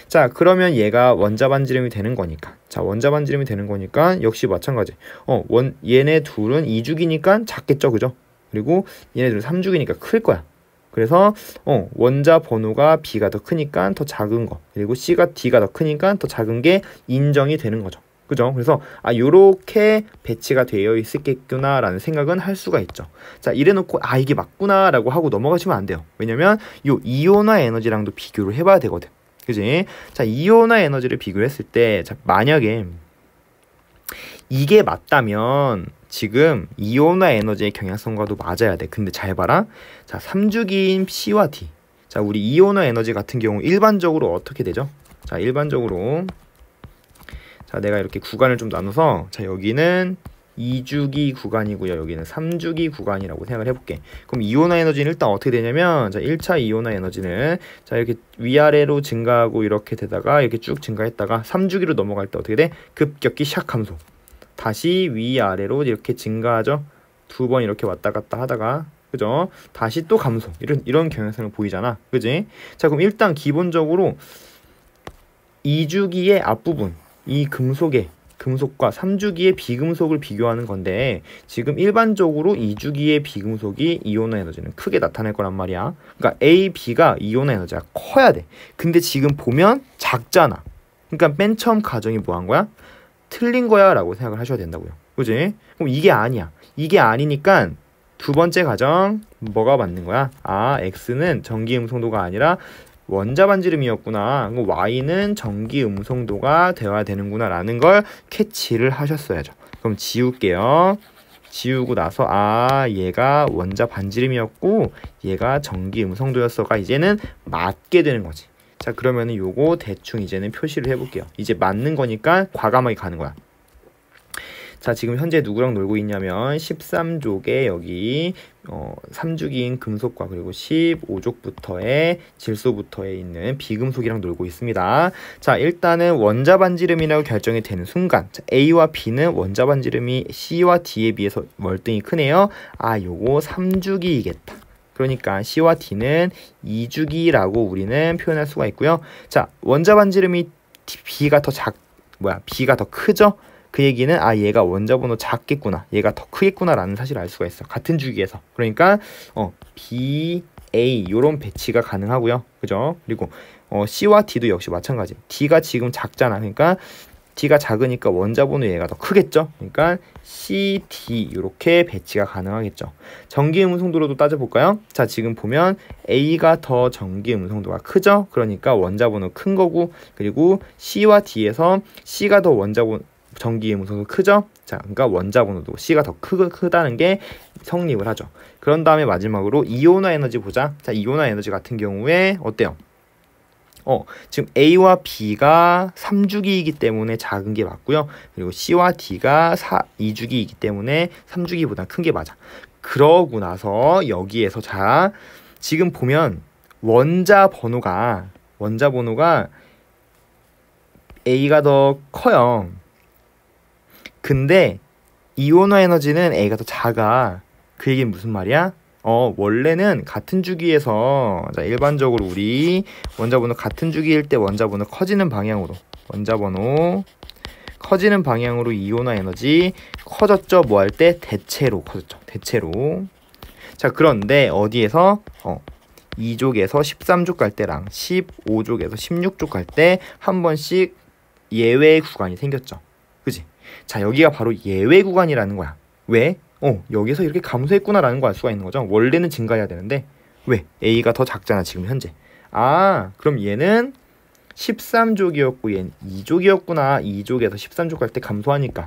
자, 그러면 얘가 원자 반지름이 되는 거니까, 자, 원자 반지름이 되는 거니까 역시 마찬가지. 얘네 둘은 2주기니까 작겠죠, 그죠? 그리고 얘네들은 3주기니까 클 거야. 그래서 원자 번호가 B가 더 크니까 더 작은 거, 그리고 C가 D가 더 크니까 더 작은 게 인정이 되는 거죠. 그죠? 그래서 요렇게 배치가 되어 있겠구나 라는 생각은 할 수가 있죠. 자, 이래놓고 이게 맞구나 라고 하고 넘어가시면 안 돼요. 왜냐면 요 이온화 에너지랑도 비교를 해봐야 되거든. 그지? 자, 이온화 에너지를 비교했을 때, 자, 만약에 이게 맞다면 지금 이온화 에너지의 경향성과도 맞아야 돼. 근데 잘 봐라. 자, 3주기인 C와 D. 자, 우리 이온화 에너지 같은 경우 일반적으로 어떻게 되죠? 자, 일반적으로, 자, 내가 이렇게 구간을 좀 나눠서, 자, 여기는 2주기 구간이고요. 여기는 3주기 구간이라고 생각을 해볼게. 그럼 이온화 에너지는 일단 어떻게 되냐면, 자, 1차 이온화 에너지는, 자, 이렇게 위아래로 증가하고 이렇게 되다가 이렇게 쭉 증가했다가 3주기로 넘어갈 때 어떻게 돼? 급격히 샥 감소. 다시 위아래로 이렇게 증가하죠. 두 번 이렇게 왔다 갔다 하다가, 그죠? 다시 또 감소. 이런 경향성을 보이잖아. 그지? 자, 그럼 일단 기본적으로 2주기의 앞부분, 이 금속과 3주기의 비금속을 비교하는 건데, 지금 일반적으로 2주기의 비금속이 이온화 에너지는 크게 나타날 거란 말이야. 그러니까 A, B가 이온화 에너지가 커야 돼. 근데 지금 보면 작잖아. 그러니까 맨 처음 가정이 뭐 한 거야? 틀린 거야 라고 생각을 하셔야 된다고요. 그지? 그럼 이게 아니야. 이게 아니니까 두 번째 가정 뭐가 맞는 거야? X는 전기 음성도가 아니라 원자 반지름이었구나. Y는 전기 음성도가 되어야 되는구나 라는 걸 캐치를 하셨어야죠. 그럼 지울게요. 지우고 나서 얘가 원자 반지름이었고 얘가 전기 음성도였어가 이제는 맞게 되는 거지. 자, 그러면은 요거 대충 이제는 표시를 해볼게요. 이제 맞는 거니까 과감하게 가는 거야. 자, 지금 현재 누구랑 놀고 있냐면 13족에 여기 3주기인 금속과 그리고 15족부터의 질소부터에 있는 비금속이랑 놀고 있습니다. 자, 일단은 원자 반지름이라고 결정이 되는 순간, 자, A와 B는 원자 반지름이 C와 D에 비해서 월등히 크네요. 요거 3주기이겠다. 그러니까 C와 D는 2주기라고 우리는 표현할 수가 있고요. 자, 원자 반지름이 B가 더 크죠? 그 얘기는 아 얘가 원자 번호 작겠구나, 얘가 더 크겠구나라는 사실을 알 수가 있어. 같은 주기에서. 그러니까 B, A 요런 배치가 가능하고요. 그죠? 그리고 C와 D도 역시 마찬가지. D가 지금 작잖아. 그러니까 D가 작으니까 원자 번호 얘가 더 크겠죠. 그러니까 C, D 이렇게 배치가 가능하겠죠. 전기 음성도로도 따져볼까요? 자, 지금 보면 A가 더 전기 음성도가 크죠. 그러니까 원자 번호 큰 거고, 그리고 C와 D에서 C가 더 전기 음성도 크죠. 자, 그러니까 원자 번호도 C가 더 크다는 게 성립을 하죠. 그런 다음에 마지막으로 이온화 에너지 보자. 자, 이온화 에너지 같은 경우에 어때요? 지금 A와 B가 3주기이기 때문에 작은 게 맞고요. 그리고 C와 D가 2주기이기 때문에 3주기보다 큰 게 맞아. 그러고 나서 여기에서 자, 지금 보면 원자 번호가 A가 더 커요. 근데 이온화 에너지는 A가 더 작아. 그 얘기는 무슨 말이야? 원래는 같은 주기에서, 자, 일반적으로 우리 원자 번호 같은 주기일 때 원자 번호 커지는 방향으로 이온화 에너지 커졌죠. 뭐 할 때? 대체로 커졌죠. 대체로. 자, 그런데 어디에서 2족에서 13족 갈 때랑 15족에서 16족 갈 때 한 번씩 예외 구간이 생겼죠. 그지? 자, 여기가 바로 예외 구간이라는 거야. 왜? 여기서 이렇게 감소했구나라는 걸 알 수가 있는 거죠. 원래는 증가해야 되는데 왜? A가 더 작잖아, 지금 현재. 아, 그럼 얘는 13족이었고 얘는 2족이었구나. 2족에서 13족 갈 때 감소하니까.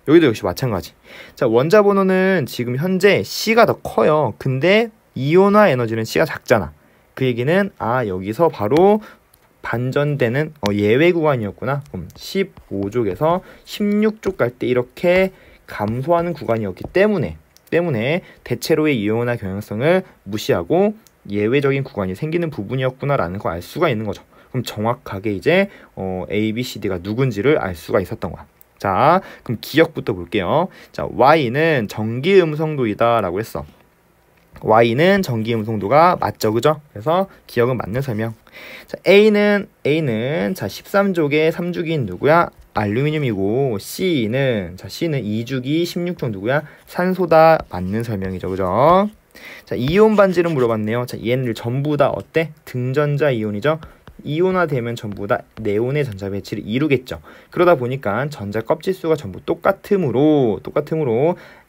여기도 역시 마찬가지. 자, 원자 번호는 지금 현재 C가 더 커요. 근데 이온화 에너지는 C가 작잖아. 그 얘기는 아, 여기서 바로 반전되는 예외 구간이었구나. 그럼 15족에서 16족 갈 때 이렇게 감소하는 구간이었기 때문에 대체로의 이온화 경향성을 무시하고 예외적인 구간이 생기는 부분이었구나라는 걸 알 수가 있는 거죠. 그럼 정확하게 이제 A, B, C, D가 누군지를 알 수가 있었던 거야. 자, 그럼 기억부터 볼게요. 자, Y는 전기 음성도이다 라고 했어. Y는 전기 음성도가 맞죠, 그죠? 그래서 기억은 맞는 설명. 자, A는 자 13족의 3주기인 누구야? 알루미늄이고, C는 2주기 16족 누구야? 산소다. 맞는 설명이죠, 그죠? 자, 이온 반지를 물어봤네요. 자, 얘네들 전부 다 어때? 등전자 이온이죠. 이온화되면 전부 다 네온의 전자 배치를 이루겠죠. 그러다 보니까 전자 껍질 수가 전부 똑같으므로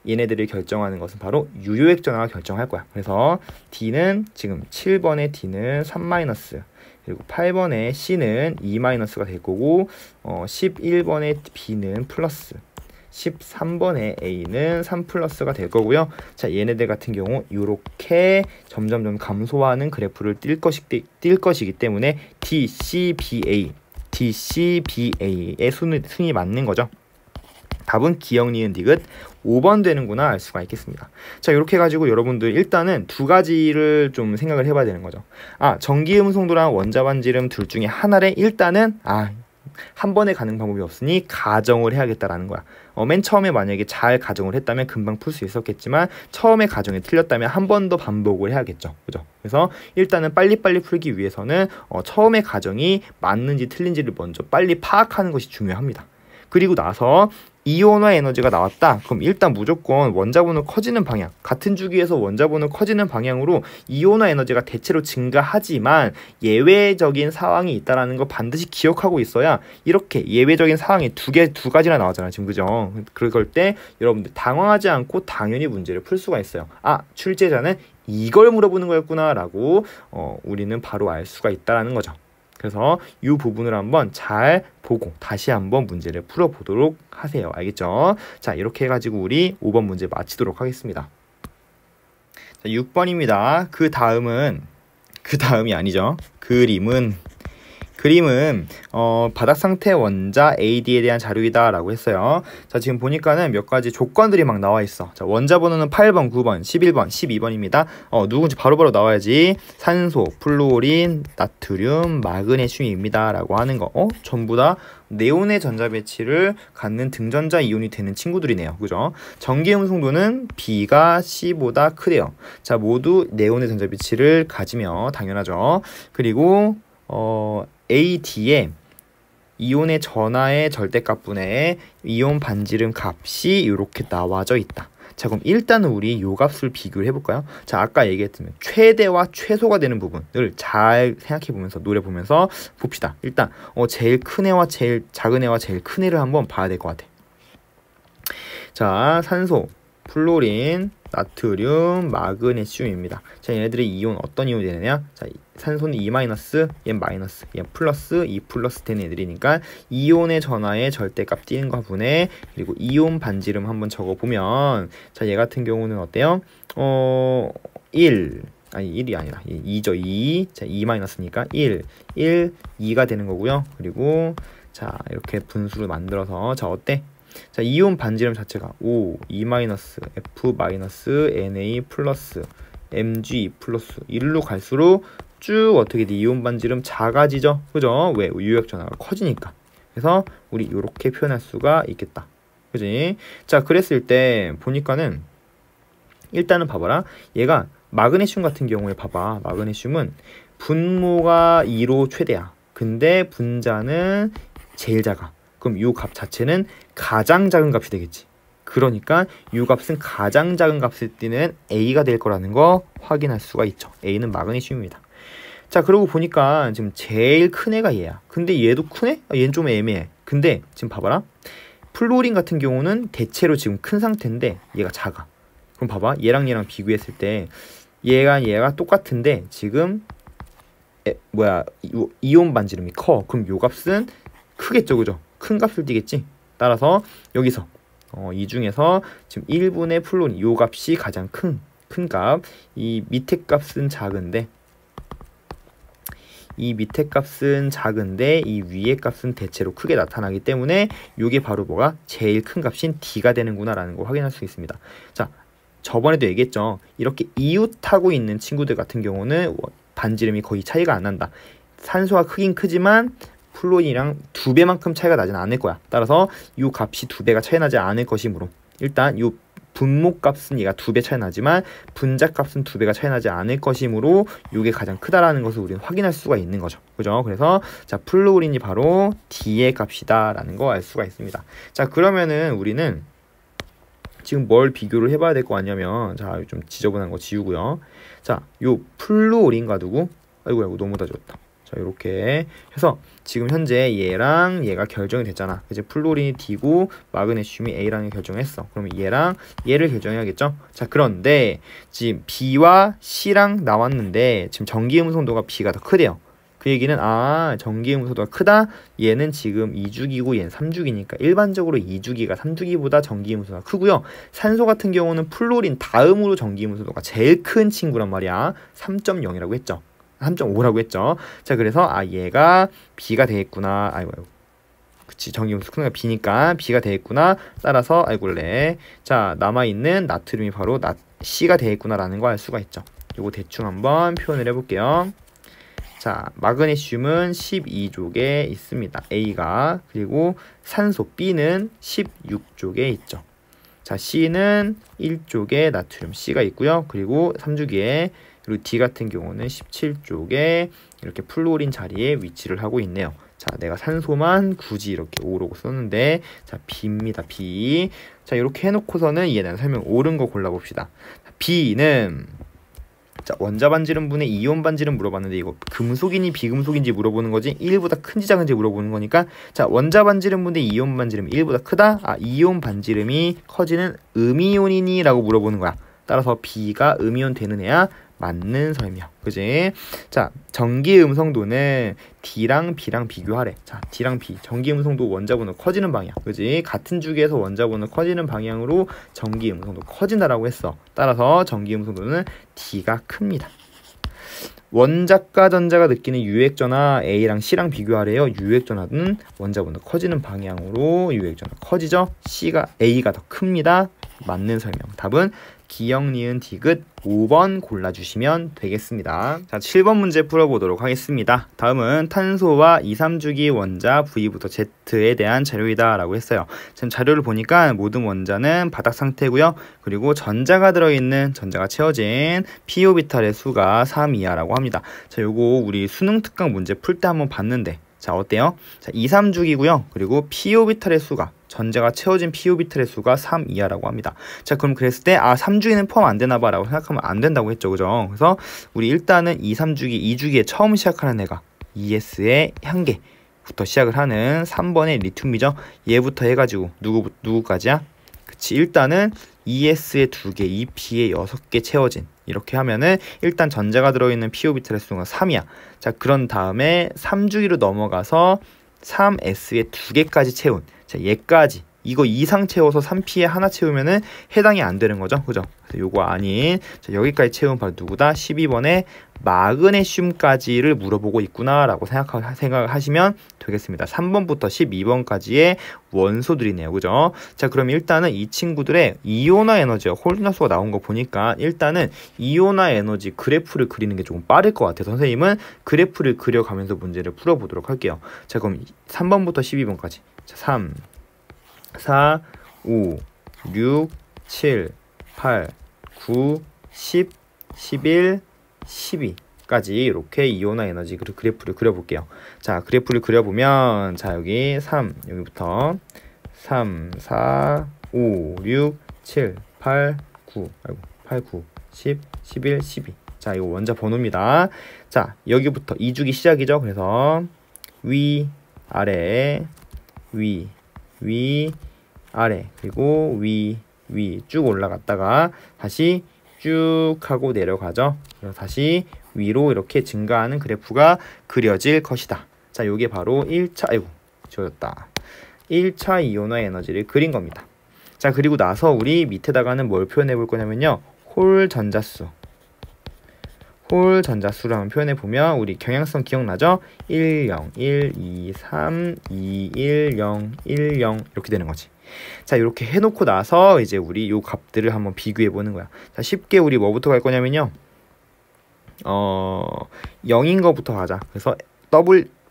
얘네들이 결정하는 것은 바로 유효액 전화가 결정할 거야. 그래서 D는 지금 7번의 D는 3- 그리고 8번의 C는 2-가 될 거고 11번의 B는 플러스 13번의 A는 3+가 될 거고요. 자, 얘네들 같은 경우 이렇게 점점점 감소하는 그래프를 띌 것이기 때문에 DCBA의 순위 맞는 거죠. 답은 기억, 니은, 디귿 5번 되는구나 알 수가 있겠습니다. 자, 이렇게 해가지고 여러분들 일단은 두 가지를 좀 생각을 해봐야 되는 거죠. 아, 전기음성도랑 원자반지름 둘 중에 하나를 일단은 한 번에 가는 방법이 없으니 가정을 해야겠다라는 거야. 맨 처음에 만약에 잘 가정을 했다면 금방 풀 수 있었겠지만 처음에 가정이 틀렸다면 한 번 더 반복을 해야겠죠. 그죠? 그래서 일단은 빨리빨리 풀기 위해서는 처음에 가정이 맞는지 틀린지를 먼저 빨리 파악하는 것이 중요합니다. 그리고 나서 이온화 에너지가 나왔다. 그럼 일단 무조건 원자번호 커지는 방향, 같은 주기에서 원자번호 커지는 방향으로 이온화 에너지가 대체로 증가하지만 예외적인 상황이 있다라는 거 반드시 기억하고 있어야 이렇게 예외적인 상황이 두 가지나 나왔잖아요. 지금 그죠? 그럴 때 여러분들 당황하지 않고 당연히 문제를 풀 수가 있어요. 아, 출제자는 이걸 물어보는 거였구나 라고 우리는 바로 알 수가 있다라는 거죠. 그래서 이 부분을 한번 잘 보고 다시 한번 문제를 풀어보도록 하세요. 알겠죠? 자, 이렇게 해가지고 우리 5번 문제 마치도록 하겠습니다. 자, 6번입니다. 그 다음이 아니죠. 그림은 바닥 상태 원자 AD에 대한 자료이다 라고 했어요. 자, 지금 보니까는 몇 가지 조건들이 막 나와 있어. 자, 원자 번호는 8번, 9번, 11번, 12번입니다. 누군지 바로바로 나와야지. 산소, 플루오린, 나트륨, 마그네슘입니다 라고 하는 거. 전부 다 네온의 전자 배치를 갖는 등전자 이온이 되는 친구들이네요. 그죠? 전기 음성도는 B가 C보다 크대요. 자, 모두 네온의 전자 배치를 가지며 당연하죠. 그리고 AD에 이온의 전하의 절대값분의 이온 반지름 값이 이렇게 나와져 있다. 자, 그럼 일단은 우리 요 값을 비교를 해볼까요? 자, 아까 얘기했지만 최대와 최소가 되는 부분을 잘 생각해보면서 노래 보면서 봅시다. 일단 제일 큰 애와 제일 작은 애와 제일 큰 애를 한번 봐야 될 것 같아. 자, 산소, 플로린, 나트륨, 마그네슘입니다. 자, 얘네들의 이온 어떤 이온이 되느냐? 자, 산소는 E-, 얘 마이너스, 얘 플러스, E 플러스 되는 애들이니까 이온의 전하의 절대값 띄는 거 분해, 그리고 이온 반지름 한번 적어보면, 자, 얘 같은 경우는 어때요? 1, 아니 1이 아니라 2죠. 2, 자, E-니까 1, 2가 되는 거고요. 그리고 자, 이렇게 분수를 만들어서, 자, 어때? 자, 이온 반지름 자체가 O, E-, F-, Na+, Mg+, 일로 갈수록 쭉 어떻게 돼? 이온 반지름 작아지죠? 그죠? 왜? 유액 전하가 커지니까. 그래서 우리 이렇게 표현할 수가 있겠다. 그지? 자, 그랬을 때 보니까는 일단은 봐봐라. 얘가 마그네슘 같은 경우에 봐봐. 마그네슘은 분모가 2로 최대야. 근데 분자는 제일 작아. 그럼 이 값 자체는 가장 작은 값이 되겠지. 그러니까 이 값은 가장 작은 값을 띠는 A가 될 거라는 거 확인할 수가 있죠. A는 마그네슘입니다. 자, 그러고 보니까 지금 제일 큰 애가 얘야. 근데 얘도 크네? 얘는 좀 애매해. 근데 지금 봐봐라. 플로린 같은 경우는 대체로 지금 큰 상태인데 얘가 작아. 그럼 봐봐. 얘랑 비교했을 때 얘가 똑같은데 지금 이온 반지름이 커. 그럼 요 값은 크겠죠. 그죠? 큰 값을 띠겠지. 따라서 여기서 이 중에서 지금 1분의 플로린 요 값이 가장 큰 값. 이 밑에 값은 작은데 이 위에 값은 대체로 크게 나타나기 때문에 요게 바로 뭐가 제일 큰 값인 D가 되는구나 라는 걸 확인할 수 있습니다. 자, 저번에도 얘기했죠. 이렇게 이웃하고 있는 친구들 같은 경우는 반지름이 거의 차이가 안 난다. 산소가 크긴 크지만 플로린이랑 2배만큼 차이가 나진 않을 거야. 따라서 이 값이 2배가 차이 나지 않을 것이므로 일단 이 분모 값은 얘가 2배 차이 나지만 분자 값은 2배가 차이 나지 않을 것이므로 이게 가장 크다라는 것을 우리는 확인할 수가 있는 거죠. 그죠? 그래서 자, 플로린이 바로 D의 값이다 라는 거 알 수가 있습니다. 자, 그러면은 우리는 지금 뭘 비교를 해봐야 될 거 아니냐면, 자, 좀 지저분한 거 지우고요. 자, 요 플로린과 누구? 아이고 너무 다 지웠다. 자, 이렇게 해서 지금 현재 얘랑 얘가 결정이 됐잖아. 이제 플로린이 D고 마그네슘이 A라는 결정했어. 그러면 얘랑 얘를 결정해야겠죠? 자, 그런데 지금 B와 C랑 나왔는데 지금 전기음성도가 B가 더 크대요. 그 얘기는 전기음성도가 크다? 얘는 지금 2주기고 얘는 3주기니까 일반적으로 2주기가 3주기보다 전기음성도가 크고요. 산소 같은 경우는 플로린 다음으로 전기음성도가 제일 큰 친구란 말이야. 3.0이라고 했죠. 3.5라고 했죠. 자, 그래서 얘가 B가 되겠구나. 아이고. 그치, 전기음수 큰 애가 B니까 B가 되겠구나. 따라서 자, 남아있는 나트륨이 바로 C가 되겠구나 라는 거 알 수가 있죠. 요거 대충 한번 표현을 해볼게요. 자, 마그네슘은 12쪽에 있습니다. A가. 그리고 산소 B는 16쪽에 있죠. 자, C는 1쪽에 나트륨 C가 있고요. 그리고 3주기에 그리고 D 같은 경우는 17쪽에 이렇게 플로린 자리에 위치를 하고 있네요. 자, 내가 산소만 굳이 이렇게 O라고 썼는데, 자, B입니다. B. 자, 이렇게 해놓고서는 얘는 설명 옳은 거 골라봅시다. B는 자, 원자 반지름 분의 이온 반지름 물어봤는데 이거 금속이니 비금속인지 물어보는 거지 1보다 큰지 작은지 물어보는 거니까, 자, 원자 반지름 분의 이온 반지름 1보다 크다? 이온 반지름이 커지는 음이온이니? 라고 물어보는 거야. 따라서 B가 음이온 되는 애야? 맞는 설명. 그지? 자, 전기 음성도는 D랑 B랑 비교하래. 자, D랑 B. 전기 음성도 원자번호 커지는 방향. 그지? 같은 주기에서 원자번호 커지는 방향으로 전기 음성도 커진다라고 했어. 따라서 전기 음성도는 D가 큽니다. 원자과 전자가 느끼는 유액전하 A랑 C랑 비교하래요. 유액전하는 원자번호 커지는 방향으로 유액전하 커지죠. A가 더 큽니다. 맞는 설명. 답은 기역, 니은, 디귿 5번 골라주시면 되겠습니다. 자, 7번 문제 풀어보도록 하겠습니다. 다음은 탄소와 2, 3주기 원자 V부터 Z에 대한 자료이다 라고 했어요. 지금 자료를 보니까 모든 원자는 바닥 상태고요. 그리고 전자가 채워진 p 오비탈의 수가 3 이하라고 합니다. 자, 요거 우리 수능 특강 문제 풀 때 한번 봤는데, 자, 어때요? 자, 2, 3주기고요. 그리고 p오비탈의 수가 전자가 채워진 p오비탈의 수가 3 이하라고 합니다. 자, 그럼 그랬을 때 3주기는 포함 안 되나 봐라고 생각하면 안 된다고 했죠. 그죠? 그래서 우리 일단은 2, 3주기, 2주기에 처음 시작하는 애가 ES의 향계부터 시작을 하는 3번의 리튬이죠. 얘부터 해가지고 누구까지야? 그치, 일단은 ES의 2개, EP의 6개 채워진 이렇게 하면은 일단 전자가 들어있는 p오비탈의 수가 3이야. 자, 그런 다음에 3주기로 넘어가서 3S의 2개까지 채운, 자, 얘까지 이거 이상 채워서 3P에 하나 채우면은 해당이 안 되는 거죠. 그죠? 그래서 요거 아닌, 자, 여기까지 채우면 바로 누구다? 12번에 마그네슘까지를 물어보고 있구나 라고 생각하시면 되겠습니다. 3번부터 12번까지의 원소들이네요. 그죠? 자, 그럼 일단은 이 친구들의 이온화 에너지와 홀드나수가 나온 거 보니까 일단은 이온화 에너지 그래프를 그리는 게 조금 빠를 것 같아요. 선생님은 그래프를 그려가면서 문제를 풀어보도록 할게요. 자, 그럼 3번부터 12번까지. 자, 3, 4, 5, 6, 7, 8, 9, 10, 11, 12까지 이렇게 이온화 에너지 그래프를 그려볼게요. 자, 그래프를 그려보면, 자, 여기 3, 여기부터 3, 4, 5, 6, 7, 8, 9, 8, 9, 10, 11, 12. 자, 이거 원자 번호입니다. 자, 여기부터 2주기 시작이죠. 그래서 위, 아래, 위, 아래, 그리고 위 쭉 올라갔다가 다시 쭉 하고 내려가죠. 그래서 다시 위로 이렇게 증가하는 그래프가 그려질 것이다. 자, 요게 바로 1차, 아이고, 지워졌다. 1차 이온화 에너지를 그린 겁니다. 자, 그리고 나서 우리 밑에다가는 뭘 표현해 볼 거냐면요. 홀 전자수를 한번 표현해 보면 우리 경향성 기억나죠? 1, 0, 1, 2, 3, 2, 1, 0, 1, 0 이렇게 되는 거지. 자, 이렇게 해놓고 나서 이제 우리 요 값들을 한번 비교해 보는 거야. 자, 쉽게 우리 뭐부터 갈 거냐면요. 0인 거부터 가자. 그래서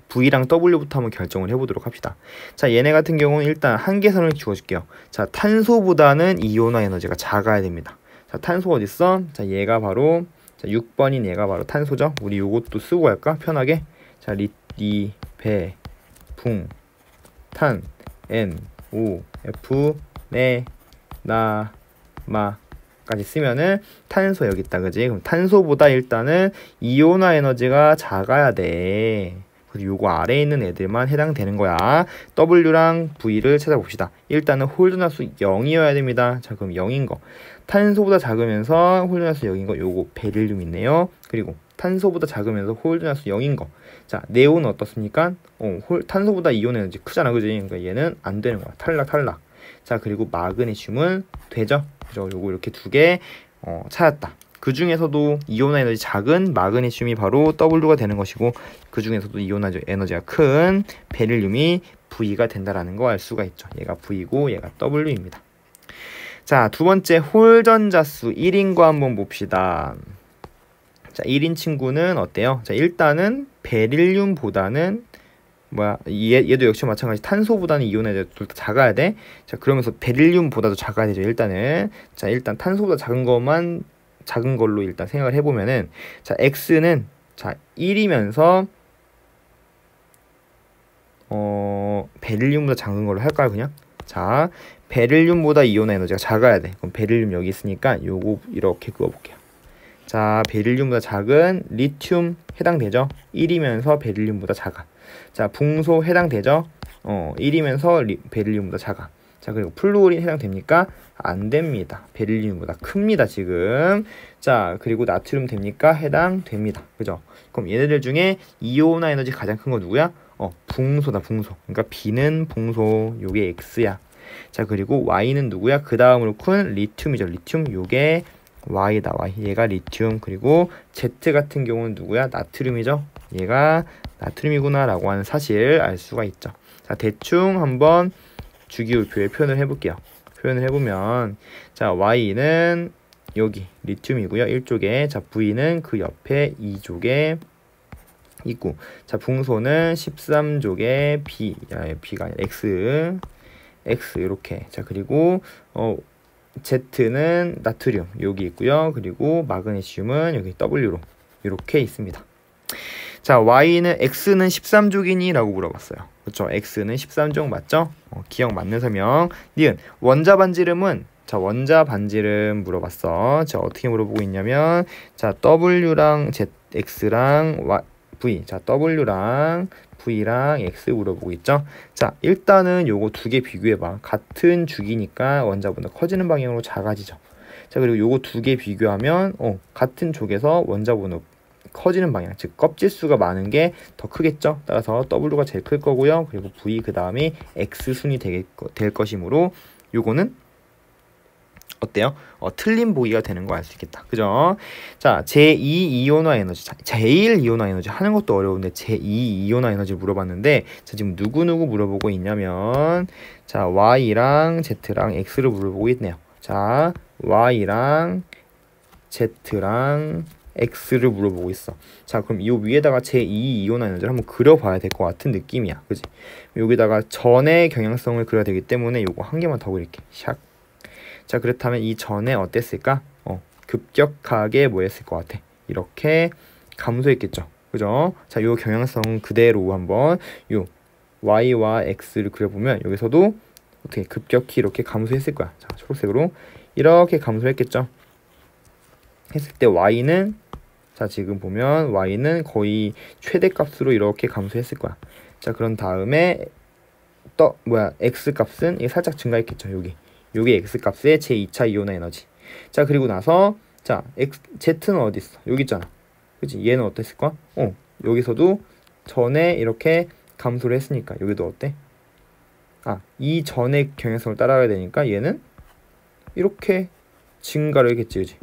V랑 W부터 한번 결정을 해보도록 합시다. 자, 얘네 같은 경우는 일단 한계선을 주어줄게요. 자, 탄소보다는 이온화 에너지가 작아야 됩니다. 자, 탄소 어딨어? 자, 얘가 바로, 자, 6번인 얘가 바로 탄소죠. 우리 요것도 쓰고 갈까? 편하게. 자, 리, 배, 붕, 탄, N, O, F, 네, 나, 마까지 쓰면은 탄소 여기 있다. 그지? 그럼 탄소보다 일단은 이온화 에너지가 작아야 돼. 그래서 요거 아래에 있는 애들만 해당되는 거야. W랑 V를 찾아봅시다. 일단은 홀드나수 0이어야 됩니다. 자, 그럼 0인 거. 탄소보다 작으면서 홀드나수 0인 거. 요거 베릴륨 있네요. 그리고 탄소보다 작으면서 홀드나수 0인 거. 자, 네온은 어떻습니까? 탄소보다 이온 에너지 크잖아. 그지? 그러니까 얘는 안 되는 거야. 탈락. 자, 그리고 마그네슘은 되죠? 그죠? 요거 이렇게 두 개 찾았다. 그 중에서도 이온화 에너지 작은 마그네슘이 바로 W가 되는 것이고, 그 중에서도 이온화 에너지가 큰 베릴륨이 V가 된다라는 거 알 수가 있죠. 얘가 V고 얘가 W입니다. 자, 두 번째 홀전자수 1인 거 한번 봅시다. 자, 1인 친구는 어때요? 자, 일단은 베릴륨보다는 얘도 역시 마찬가지. 탄소보다는 이온화 에너지 둘 다 작아야 돼. 자, 그러면서 베릴륨보다도 작아야 되죠. 일단은. 자, 일단 탄소보다 작은 걸로 일단 생각을 해보면은, 자, X는, 자, 1이면서, 베릴륨보다 작은 걸로 할까요, 그냥? 자, 베릴륨보다 이온화 에너지가 작아야 돼. 그럼 베릴륨 여기 있으니까 요거 이렇게 그어볼게요. 자, 베릴륨보다 작은 리튬 해당되죠? 1이면서 베릴륨보다 작아. 자, 붕소 해당되죠? 1이면서 베릴륨보다 작아. 자, 그리고 플루오린 해당됩니까? 안 됩니다. 베릴륨보다 큽니다, 지금. 자, 그리고 나트륨 됩니까? 해당됩니다. 그죠? 그럼 얘네들 중에 이온화 에너지 가장 큰 거 누구야? 붕소다, 붕소. 그러니까 B는 붕소, 요게 X야. 자, 그리고 Y는 누구야? 그 다음으로 큰 리튬이죠. 리튬, 요게 Y다, Y. 얘가 리튬. 그리고 Z 같은 경우는 누구야? 나트륨이죠. 얘가 나트륨이구나 라고 하는 사실 알 수가 있죠. 자, 대충 한번 주기율표에 표현을 해볼게요. 표현을 해보면, 자, Y는 여기 리튬이고요. 1쪽에. 자, V는 그 옆에 2쪽에 있고, 자, 붕소는 13쪽에 B가 아니라 X 이렇게. 자, 그리고 Z는 나트륨 여기 있고요. 그리고 마그네슘은 여기 W로 이렇게 있습니다. 자, Y는 X는 13족이니? 라고 물어봤어요. 그렇죠? X는 13족 맞죠? 기억 맞는 설명. 니은 원자 반지름은 자, 원자 반지름 물어봤어. 자, 어떻게 물어보고 있냐면 자, W랑 X랑 V. 자, W랑 V랑 X 물어보고 있죠. 자, 일단은 요거 두 개 비교해봐. 같은 주기니까 원자보다 커지는 방향으로 작아지죠. 자, 그리고 요거 두 개 비교하면 같은 쪽에서 원자번호 커지는 방향, 즉 껍질수가 많은 게 더 크겠죠. 따라서 W가 제일 클 거고요. 그리고 V 그 다음에 X순이 될 것이므로 요거는 어때요? 틀린 보기가 되는 거 알 수 있겠다. 그죠? 자, 제2이온화 에너지. 자, 제1이온화 에너지 하는 것도 어려운데 제2이온화 에너지 물어봤는데 자, 지금 누구누구 물어보고 있냐면 자, Y랑 Z랑 X를 물어보고 있네요. 자, Y랑 Z랑 X를 물어보고 있어. 자, 그럼 이 위에다가 제2이온화 에너지를 한번 그려봐야 될 것 같은 느낌이야. 그지? 여기다가 전의 경향성을 그려야 되기 때문에 요거 한 개만 더 그릴게. 샥. 자, 그렇다면 이 전에 어땠을까? 급격하게 뭐 했을 것 같아? 이렇게 감소했겠죠. 그죠? 자, 요 경향성 그대로 한번 요 Y와 X를 그려보면 여기서도 어떻게 급격히 이렇게 감소했을 거야. 자, 초록색으로 이렇게 감소했겠죠. 했을 때 Y는 자, 지금 보면 Y는 거의 최대값으로 이렇게 감소했을 거야. 자, 그런 다음에 X 값은 이게 살짝 증가했겠죠. 요게 X 값의 제2차 이온화 에너지. 자, 그리고 나서 자, Z는 어디 있어? 여기 있잖아. 그치? 얘는 어땠을 거야? 여기서도 전에 이렇게 감소를 했으니까 여기도 어때? 이 전의 경향성을 따라가야 되니까 얘는 이렇게 증가를 했겠지. 그치?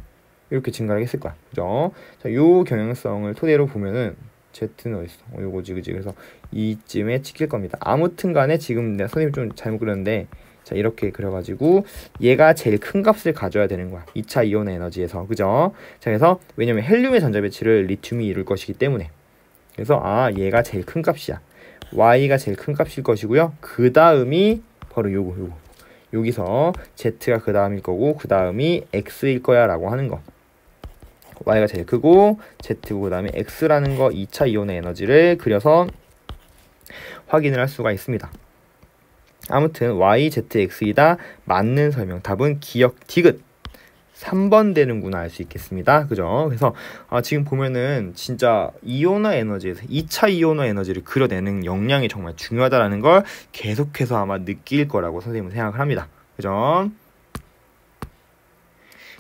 이렇게 증가를 했을 거야. 그죠? 자, 요 경향성을 토대로 보면은 Z는 어디 있어? 요거지. 그치? 그래서 이쯤에 찍힐 겁니다. 아무튼 간에 지금 내가 선생님 좀 잘못 그렸는데 자, 이렇게 그려가지고 얘가 제일 큰 값을 가져야 되는 거야. 2차 이온의 에너지에서. 그죠? 자, 그래서 왜냐면 헬륨의 전자 배치를 리튬이 이룰 것이기 때문에. 그래서 얘가 제일 큰 값이야. Y가 제일 큰 값일 것이고요. 그 다음이 바로 요거. 여기서 Z가 그 다음일 거고 그 다음이 X일 거야 라고 하는 거. Y가 제일 크고 Z고 그 다음에 X라는 거 2차 이온의 에너지를 그려서 확인을 할 수가 있습니다. 아무튼 Y, Z, X이다. 맞는 설명. 답은 기억 디귿 3번 되는구나 알 수 있겠습니다. 그죠? 그래서 지금 보면은 진짜 이온화 에너지에서 2차 이온화 에너지를 그려내는 역량이 정말 중요하다라는 걸 계속해서 아마 느낄 거라고 선생님은 생각을 합니다. 그죠?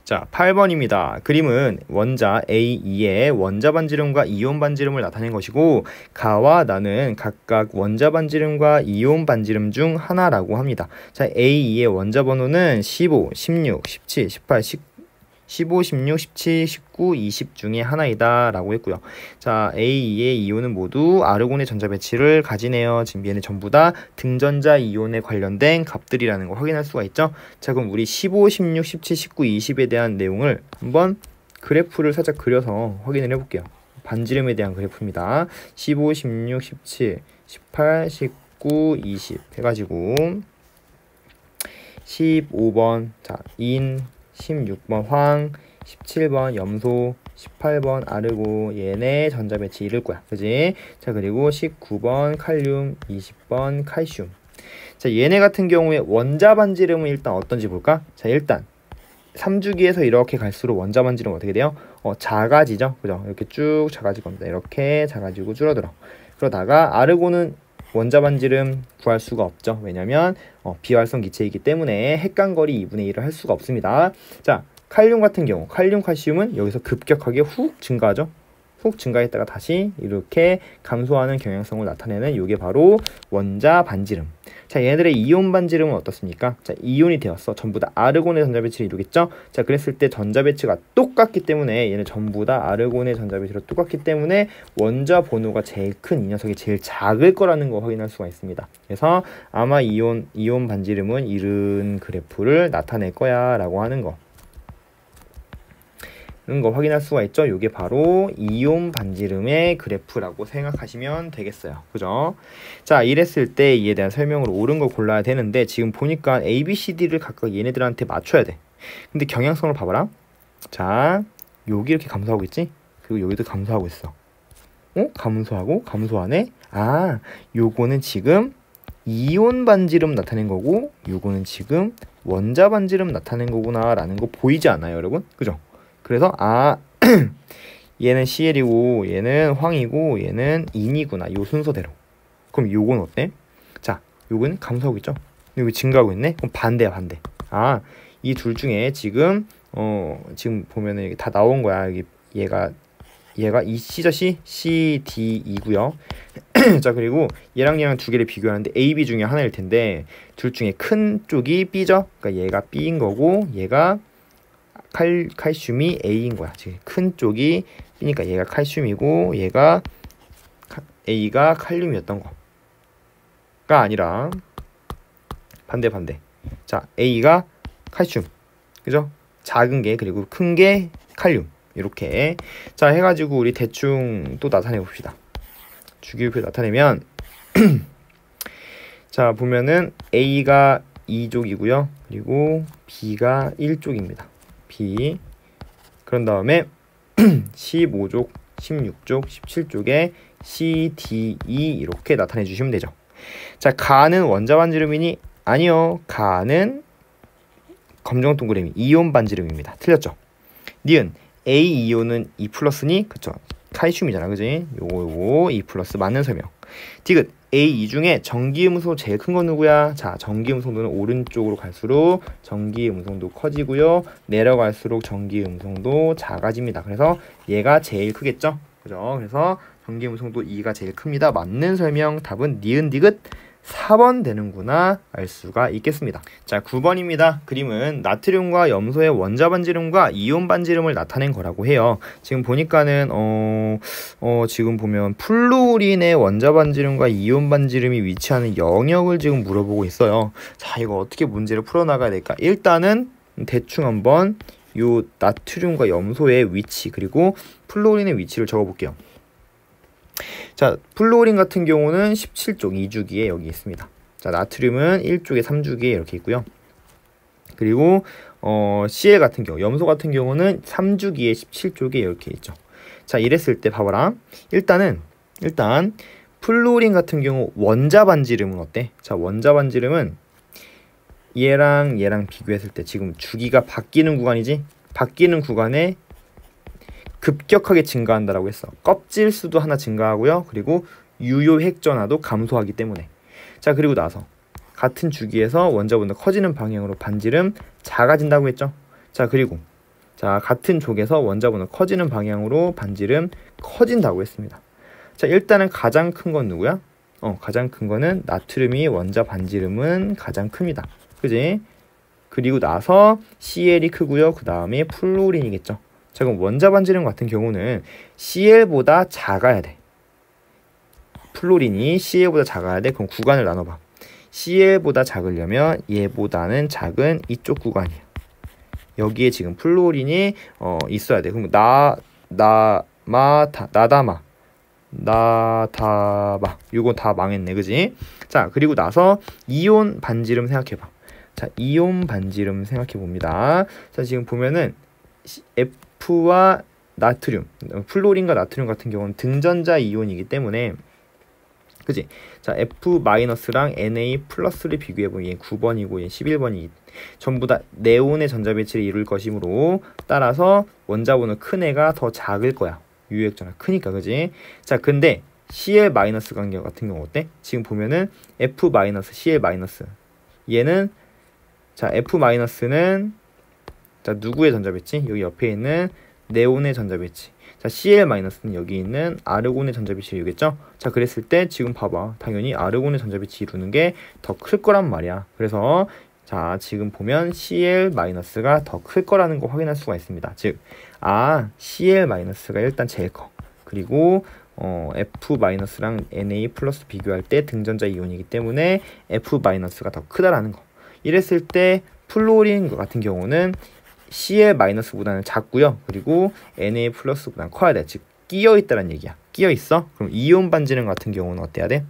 자, 8번입니다. 그림은 원자 A2의 원자 반지름과 이온 반지름을 나타낸 것이고 가와 나는 각각 원자 반지름과 이온 반지름 중 하나라고 합니다. 자, A2의 원자 번호는 15, 16, 17, 18, 15, 16, 17, 19, 20 중에 하나이다 라고 했고요. 자, A2의 이온은 모두 아르곤의 전자 배치를 가지네요. 지금 얘네 전부 다 등전자 이온에 관련된 값들이라는 거 확인할 수가 있죠. 자, 그럼 우리 15, 16, 17, 19, 20에 대한 내용을 한번 그래프를 살짝 그려서 확인을 해볼게요. 반지름에 대한 그래프입니다. 15, 16, 17, 18, 19, 20 해가지고 15번 자, 16번 황, 17번 염소, 18번 아르고 얘네 전자 배치 이룰 거야. 그지? 자, 그리고 19번 칼륨, 20번 칼슘. 자, 얘네 같은 경우에 원자 반지름은 일단 어떤지 볼까? 자, 일단 3주기에서 이렇게 갈수록 원자 반지름 어떻게 돼요? 작아지죠. 그죠? 이렇게 쭉 작아질 겁니다. 이렇게 작아지고 줄어들어. 그러다가 아르고는 원자 반지름 구할 수가 없죠. 왜냐면 비활성 기체이기 때문에 핵간거리 2분의 1을 할 수가 없습니다. 자, 칼륨 같은 경우 칼륨 칼슘은 여기서 급격하게 훅 증가하죠. 훅 증가했다가 다시 이렇게 감소하는 경향성을 나타내는 이게 바로 원자 반지름. 자, 얘네들의 이온 반지름은 어떻습니까? 자, 이온이 되었어. 전부 다 아르곤의 전자 배치를 이루겠죠? 자, 그랬을 때 전자 배치가 똑같기 때문에 얘는 전부 다 아르곤의 전자 배치로 똑같기 때문에 원자 번호가 제일 큰 이 녀석이 제일 작을 거라는 거 확인할 수가 있습니다. 그래서 아마 이온 반지름은 이런 그래프를 나타낼 거야 라고 하는 거. 이런 거 확인할 수가 있죠. 이게 바로 이온 반지름의 그래프라고 생각하시면 되겠어요. 그죠? 자, 이랬을 때 이에 대한 설명으로 옳은 걸 골라야 되는데 지금 보니까 A, B, C, D를 각각 얘네들한테 맞춰야 돼. 근데 경향성을 봐봐라. 자, 여기 이렇게 감소하고 있지? 그리고 여기도 감소하고 있어. 감소하고 감소하네. 아, 요거는 지금 이온 반지름 나타낸 거고 요거는 지금 원자 반지름 나타낸 거구나 라는 거 보이지 않아요, 여러분? 그죠? 그래서 얘는 CL이고 얘는 황이고 얘는 인이구나, 요 순서대로. 그럼 요건 어때? 자, 요건 감소하고 있죠? 여기 증가하고 있네? 그럼 반대야, 반대. 이 둘 중에 지금 지금 보면은 여기 다 나온 거야. 여기 얘가 이 C죠, C, D, E고요. 자, 그리고 얘랑 두 개를 비교하는데 A, B 중에 하나일 텐데 둘 중에 큰 쪽이 B죠. 그러니까 얘가 B인 거고 얘가 칼슘이 A인 거야. 지금 큰 쪽이 B니까 얘가 칼슘이고 얘가 A가 칼륨이었던 거가 아니라 반대. 자, A가 칼슘, 그죠? 작은 게 그리고 큰 게 칼륨. 이렇게 자 해가지고 우리 대충 또 나타내 봅시다. 주기율표 나타내면 자 보면은 A가 2족이고요. 그리고 B가 1족입니다. B. 그런 다음에 15족, 16족, 17족에 C, D, E 이렇게 나타내 주시면 되죠. 자, 가는 원자 반지름이니? 아니요. 가는 검정 동그라미 이온 반지름입니다. 틀렸죠? 니은 A 이온은 E 플러스니? 그쵸? 칼슘이잖아, 그지? 요거 E 플러스 맞는 설명. 디귿 A 이 중에 전기 음성도 제일 큰 건 누구야? 자, 전기 음성도는 오른쪽으로 갈수록 전기 음성도 커지고요. 내려갈수록 전기 음성도 작아집니다. 그래서 얘가 제일 크겠죠? 그죠? 그래서 전기 음성도 E가 제일 큽니다. 맞는 설명. 답은 니은 디귿 4번 되는구나 알 수가 있겠습니다. 자, 9번입니다. 그림은 나트륨과 염소의 원자 반지름과 이온 반지름을 나타낸 거라고 해요. 지금 보니까는 지금 보면 플루린의 원자 반지름과 이온 반지름이 위치하는 영역을 지금 물어보고 있어요. 자, 이거 어떻게 문제를 풀어나가야 될까? 일단은 대충 한번 요 나트륨과 염소의 위치 그리고 플루린의 위치를 적어볼게요. 자, 플루오린 같은 경우는 17족 2주기에 여기 있습니다. 자, 나트륨은 1족에 3주기에 이렇게 있고요. 그리고 Cl 같은 경우, 염소 같은 경우는 3주기에 17족에 이렇게 있죠. 자, 이랬을 때 봐봐라. 일단 플루오린 같은 경우 원자 반지름은 어때? 자, 원자 반지름은 얘랑 비교했을 때 지금 주기가 바뀌는 구간이지? 바뀌는 구간에 급격하게 증가한다라고 했어. 껍질 수도 하나 증가하고요. 그리고 유효 핵전하도 감소하기 때문에. 자, 그리고 나서 같은 주기에서 원자보다 커지는 방향으로 반지름 작아진다고 했죠. 자, 그리고 자, 같은 족에서 원자보다 커지는 방향으로 반지름 커진다고 했습니다. 자, 일단은 가장 큰 건 누구야? 가장 큰 거는 나트륨이 원자 반지름은 가장 큽니다. 그지? 그리고 나서 CL이 크고요. 그 다음에 플루오린이겠죠. 자, 그럼 원자 반지름 같은 경우는 CL보다 작아야 돼. 플루린이 CL보다 작아야 돼. 그럼 구간을 나눠봐. CL보다 작으려면 얘보다는 작은 이쪽 구간이야. 여기에 지금 플루린이 있어야 돼. 그럼 나다마 이거 다 망했네, 그지? 자, 그리고 나서 이온 반지름 생각해봐. 자, 이온 반지름 생각해 봅니다. 자, 지금 보면은 F와 나트륨, 플루린과 나트륨 같은 경우는 등전자 이온이기 때문에, 그지? 자, F-랑 Na+를 비교해보면 얘 9번이고 얘 11번이 전부 다 네온의 전자배치를 이룰 것이므로 따라서 원자번호 큰 애가 더 작을 거야. 유효액전화 크니까, 그지? 자, 근데 Cl- 관계 같은 경우 어때? 지금 보면은 F-, Cl-, 얘는 자, F-는 자, 누구의 전자배치? 여기 옆에 있는 네온의 전자배치. 자, Cl-는 여기 있는 아르곤의 전자배치를 이루겠죠? 자, 그랬을 때 지금 봐봐. 당연히 아르곤의 전자배치 이루는 게 더 클 거란 말이야. 그래서 자, 지금 보면 Cl-가 더 클 거라는 거 확인할 수가 있습니다. 즉, Cl-가 일단 제일 커. 그리고 F-랑 Na+ 비교할 때 등전자 이온이기 때문에 F-가 더 크다라는 거. 이랬을 때 플루오린 같은 경우는 Cl-보다는 작고요. 그리고 Na+보다는 커야 돼. 즉 끼어 있다는 얘기야. 끼어 있어? 그럼 이온 반지름 같은 경우는 어때야 돼?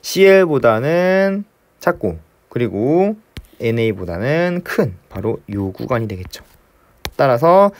Cl보다는 작고 그리고 Na보다는 큰 바로 요 구간이 되겠죠. 따라서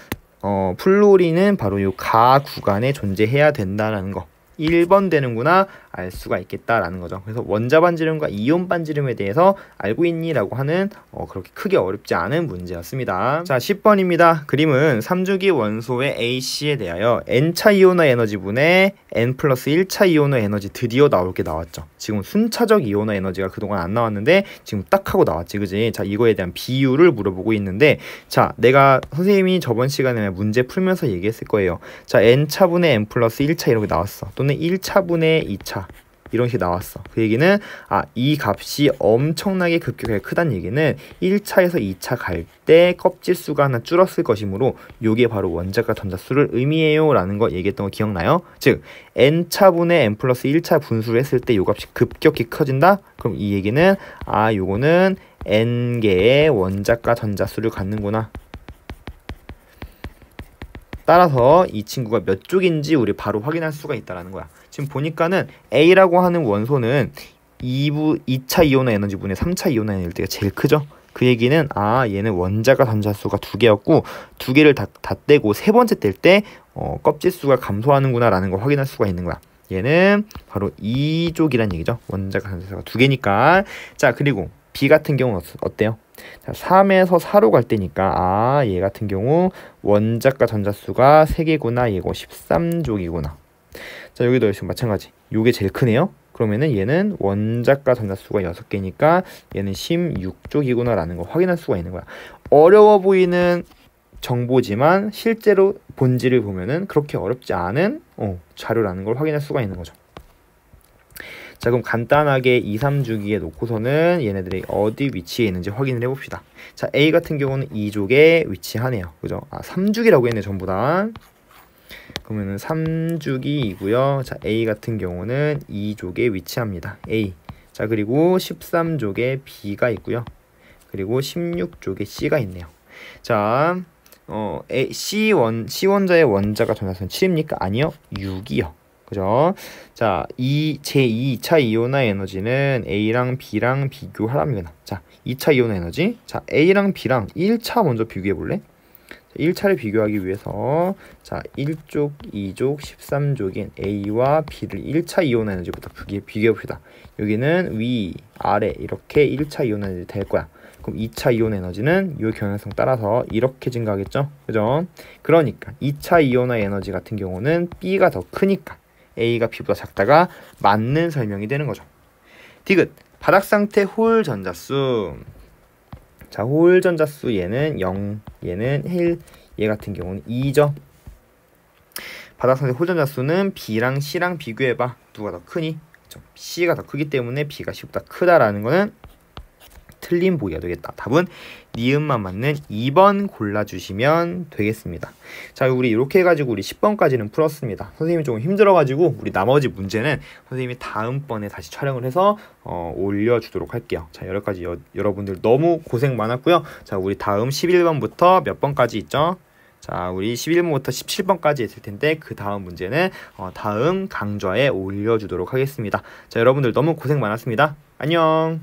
플로리는 바로 요 가 구간에 존재해야 된다라는 거. 1번 되는구나 알 수가 있겠다라는 거죠. 그래서 원자 반지름과 이온 반지름에 대해서 알고 있니? 라고 하는 그렇게 크게 어렵지 않은 문제였습니다. 자, 10번입니다. 그림은 3주기 원소의 AC에 대하여 N차 이온화 에너지분의 N 플러스 1차 이온화 에너지 드디어 나올 게 나왔죠. 지금 순차적 이온화 에너지가 그동안 안 나왔는데 지금 딱 하고 나왔지, 그지? 자, 이거에 대한 비율을 물어보고 있는데, 자, 내가 선생님이 저번 시간에 문제 풀면서 얘기했을 거예요. 자, N차분의 N 플러스 1차 이렇게 나왔어. 또는 1차분의 2차 이런 식이 나왔어. 그 얘기는 이 값이 엄청나게 급격하게 크다는 얘기는 1차에서 2차 갈 때 껍질 수가 하나 줄었을 것이므로 요게 바로 원자가 전자수를 의미해요 라는 거 얘기했던 거 기억나요? 즉 n차분의 n 플러스 1차 분수를 했을 때 요 값이 급격히 커진다? 그럼 이 얘기는 요거는 n개의 원자가 전자수를 갖는구나. 따라서 이 친구가 몇 쪽인지 우리 바로 확인할 수가 있다는 거야. 지금 보니까는 A라고 하는 원소는 2차 이온화 에너지분의 3차 이온화 에너지 때가 제일 크죠. 그 얘기는 얘는 원자가 전자수가 2개였고 2개를 다 떼고 세 번째 뗄 때 껍질수가 감소하는구나 라는 걸 확인할 수가 있는 거야. 얘는 바로 2족이란 얘기죠. 원자가 전자수가 2개니까. 자, 그리고 B 같은 경우는 어때요? 자, 3에서 4로 갈 때니까 얘 같은 경우 원자가 전자수가 3개구나. 얘고 13족이구나. 자, 여기도 역시 마찬가지. 요게 제일 크네요. 그러면은 얘는 원자가 전자수가 6개니까 얘는 16족이구나 라는 거 확인할 수가 있는 거야. 어려워 보이는 정보지만 실제로 본질을 보면은 그렇게 어렵지 않은 자료라는 걸 확인할 수가 있는 거죠. 자, 그럼 간단하게 2, 3주기에 놓고서는 얘네들이 어디 위치에 있는지 확인을 해봅시다. 자, A 같은 경우는 2족에 위치하네요. 그죠? 3주기라고 했네, 전부 다. 그러면은 3주기이고요. 자, A 같은 경우는 2족에 위치합니다. A. 자, 그리고 13족에 B가 있고요. 그리고 16족에 C가 있네요. 자, C 원자의 원자가 전자수는 7입니까? 아니요. 6이요. 그죠? 자, 제2차 이온화 에너지는 A랑 B랑 비교하랍니다. 자, 2차 이온화 에너지. 자, A랑 B랑 1차 먼저 비교해 볼래? 1차를 비교하기 위해서 자, 1족, 2족, 13족인 A와 B를 1차 이온화 에너지부터 비교해 봅시다. 여기는 위, 아래 이렇게 1차 이온화 에너지 될 거야. 그럼 2차 이온 에너지는 이 경향성 따라서 이렇게 증가하겠죠? 그죠? 그러니까 2차 이온화 에너지 같은 경우는 B가 더 크니까 A가 B보다 작다가 맞는 설명이 되는 거죠. 디귿, 바닥 상태 홀 전자수. 자, 홀 전자수 얘는 0, 얘는 1, 얘 같은 경우는 2죠. 바닥 상태 홀 전자수는 B랑 C랑 비교해봐. 누가 더 크니? C가 더 크기 때문에 B가 C보다 크다라는 거는 틀린 보기가 되겠다. 답은 니은만 맞는 2번 골라주시면 되겠습니다. 자, 우리 이렇게 해가지고 우리 10번까지는 풀었습니다. 선생님이 조금 힘들어가지고 우리 나머지 문제는 선생님이 다음번에 다시 촬영을 해서 올려주도록 할게요. 자, 여러가지 여러분들 너무 고생 많았고요. 자, 우리 다음 11번부터 몇 번까지 있죠? 자, 우리 11번부터 17번까지 있을 텐데 그 다음 문제는 다음 강좌에 올려주도록 하겠습니다. 자, 여러분들 너무 고생 많았습니다. 안녕.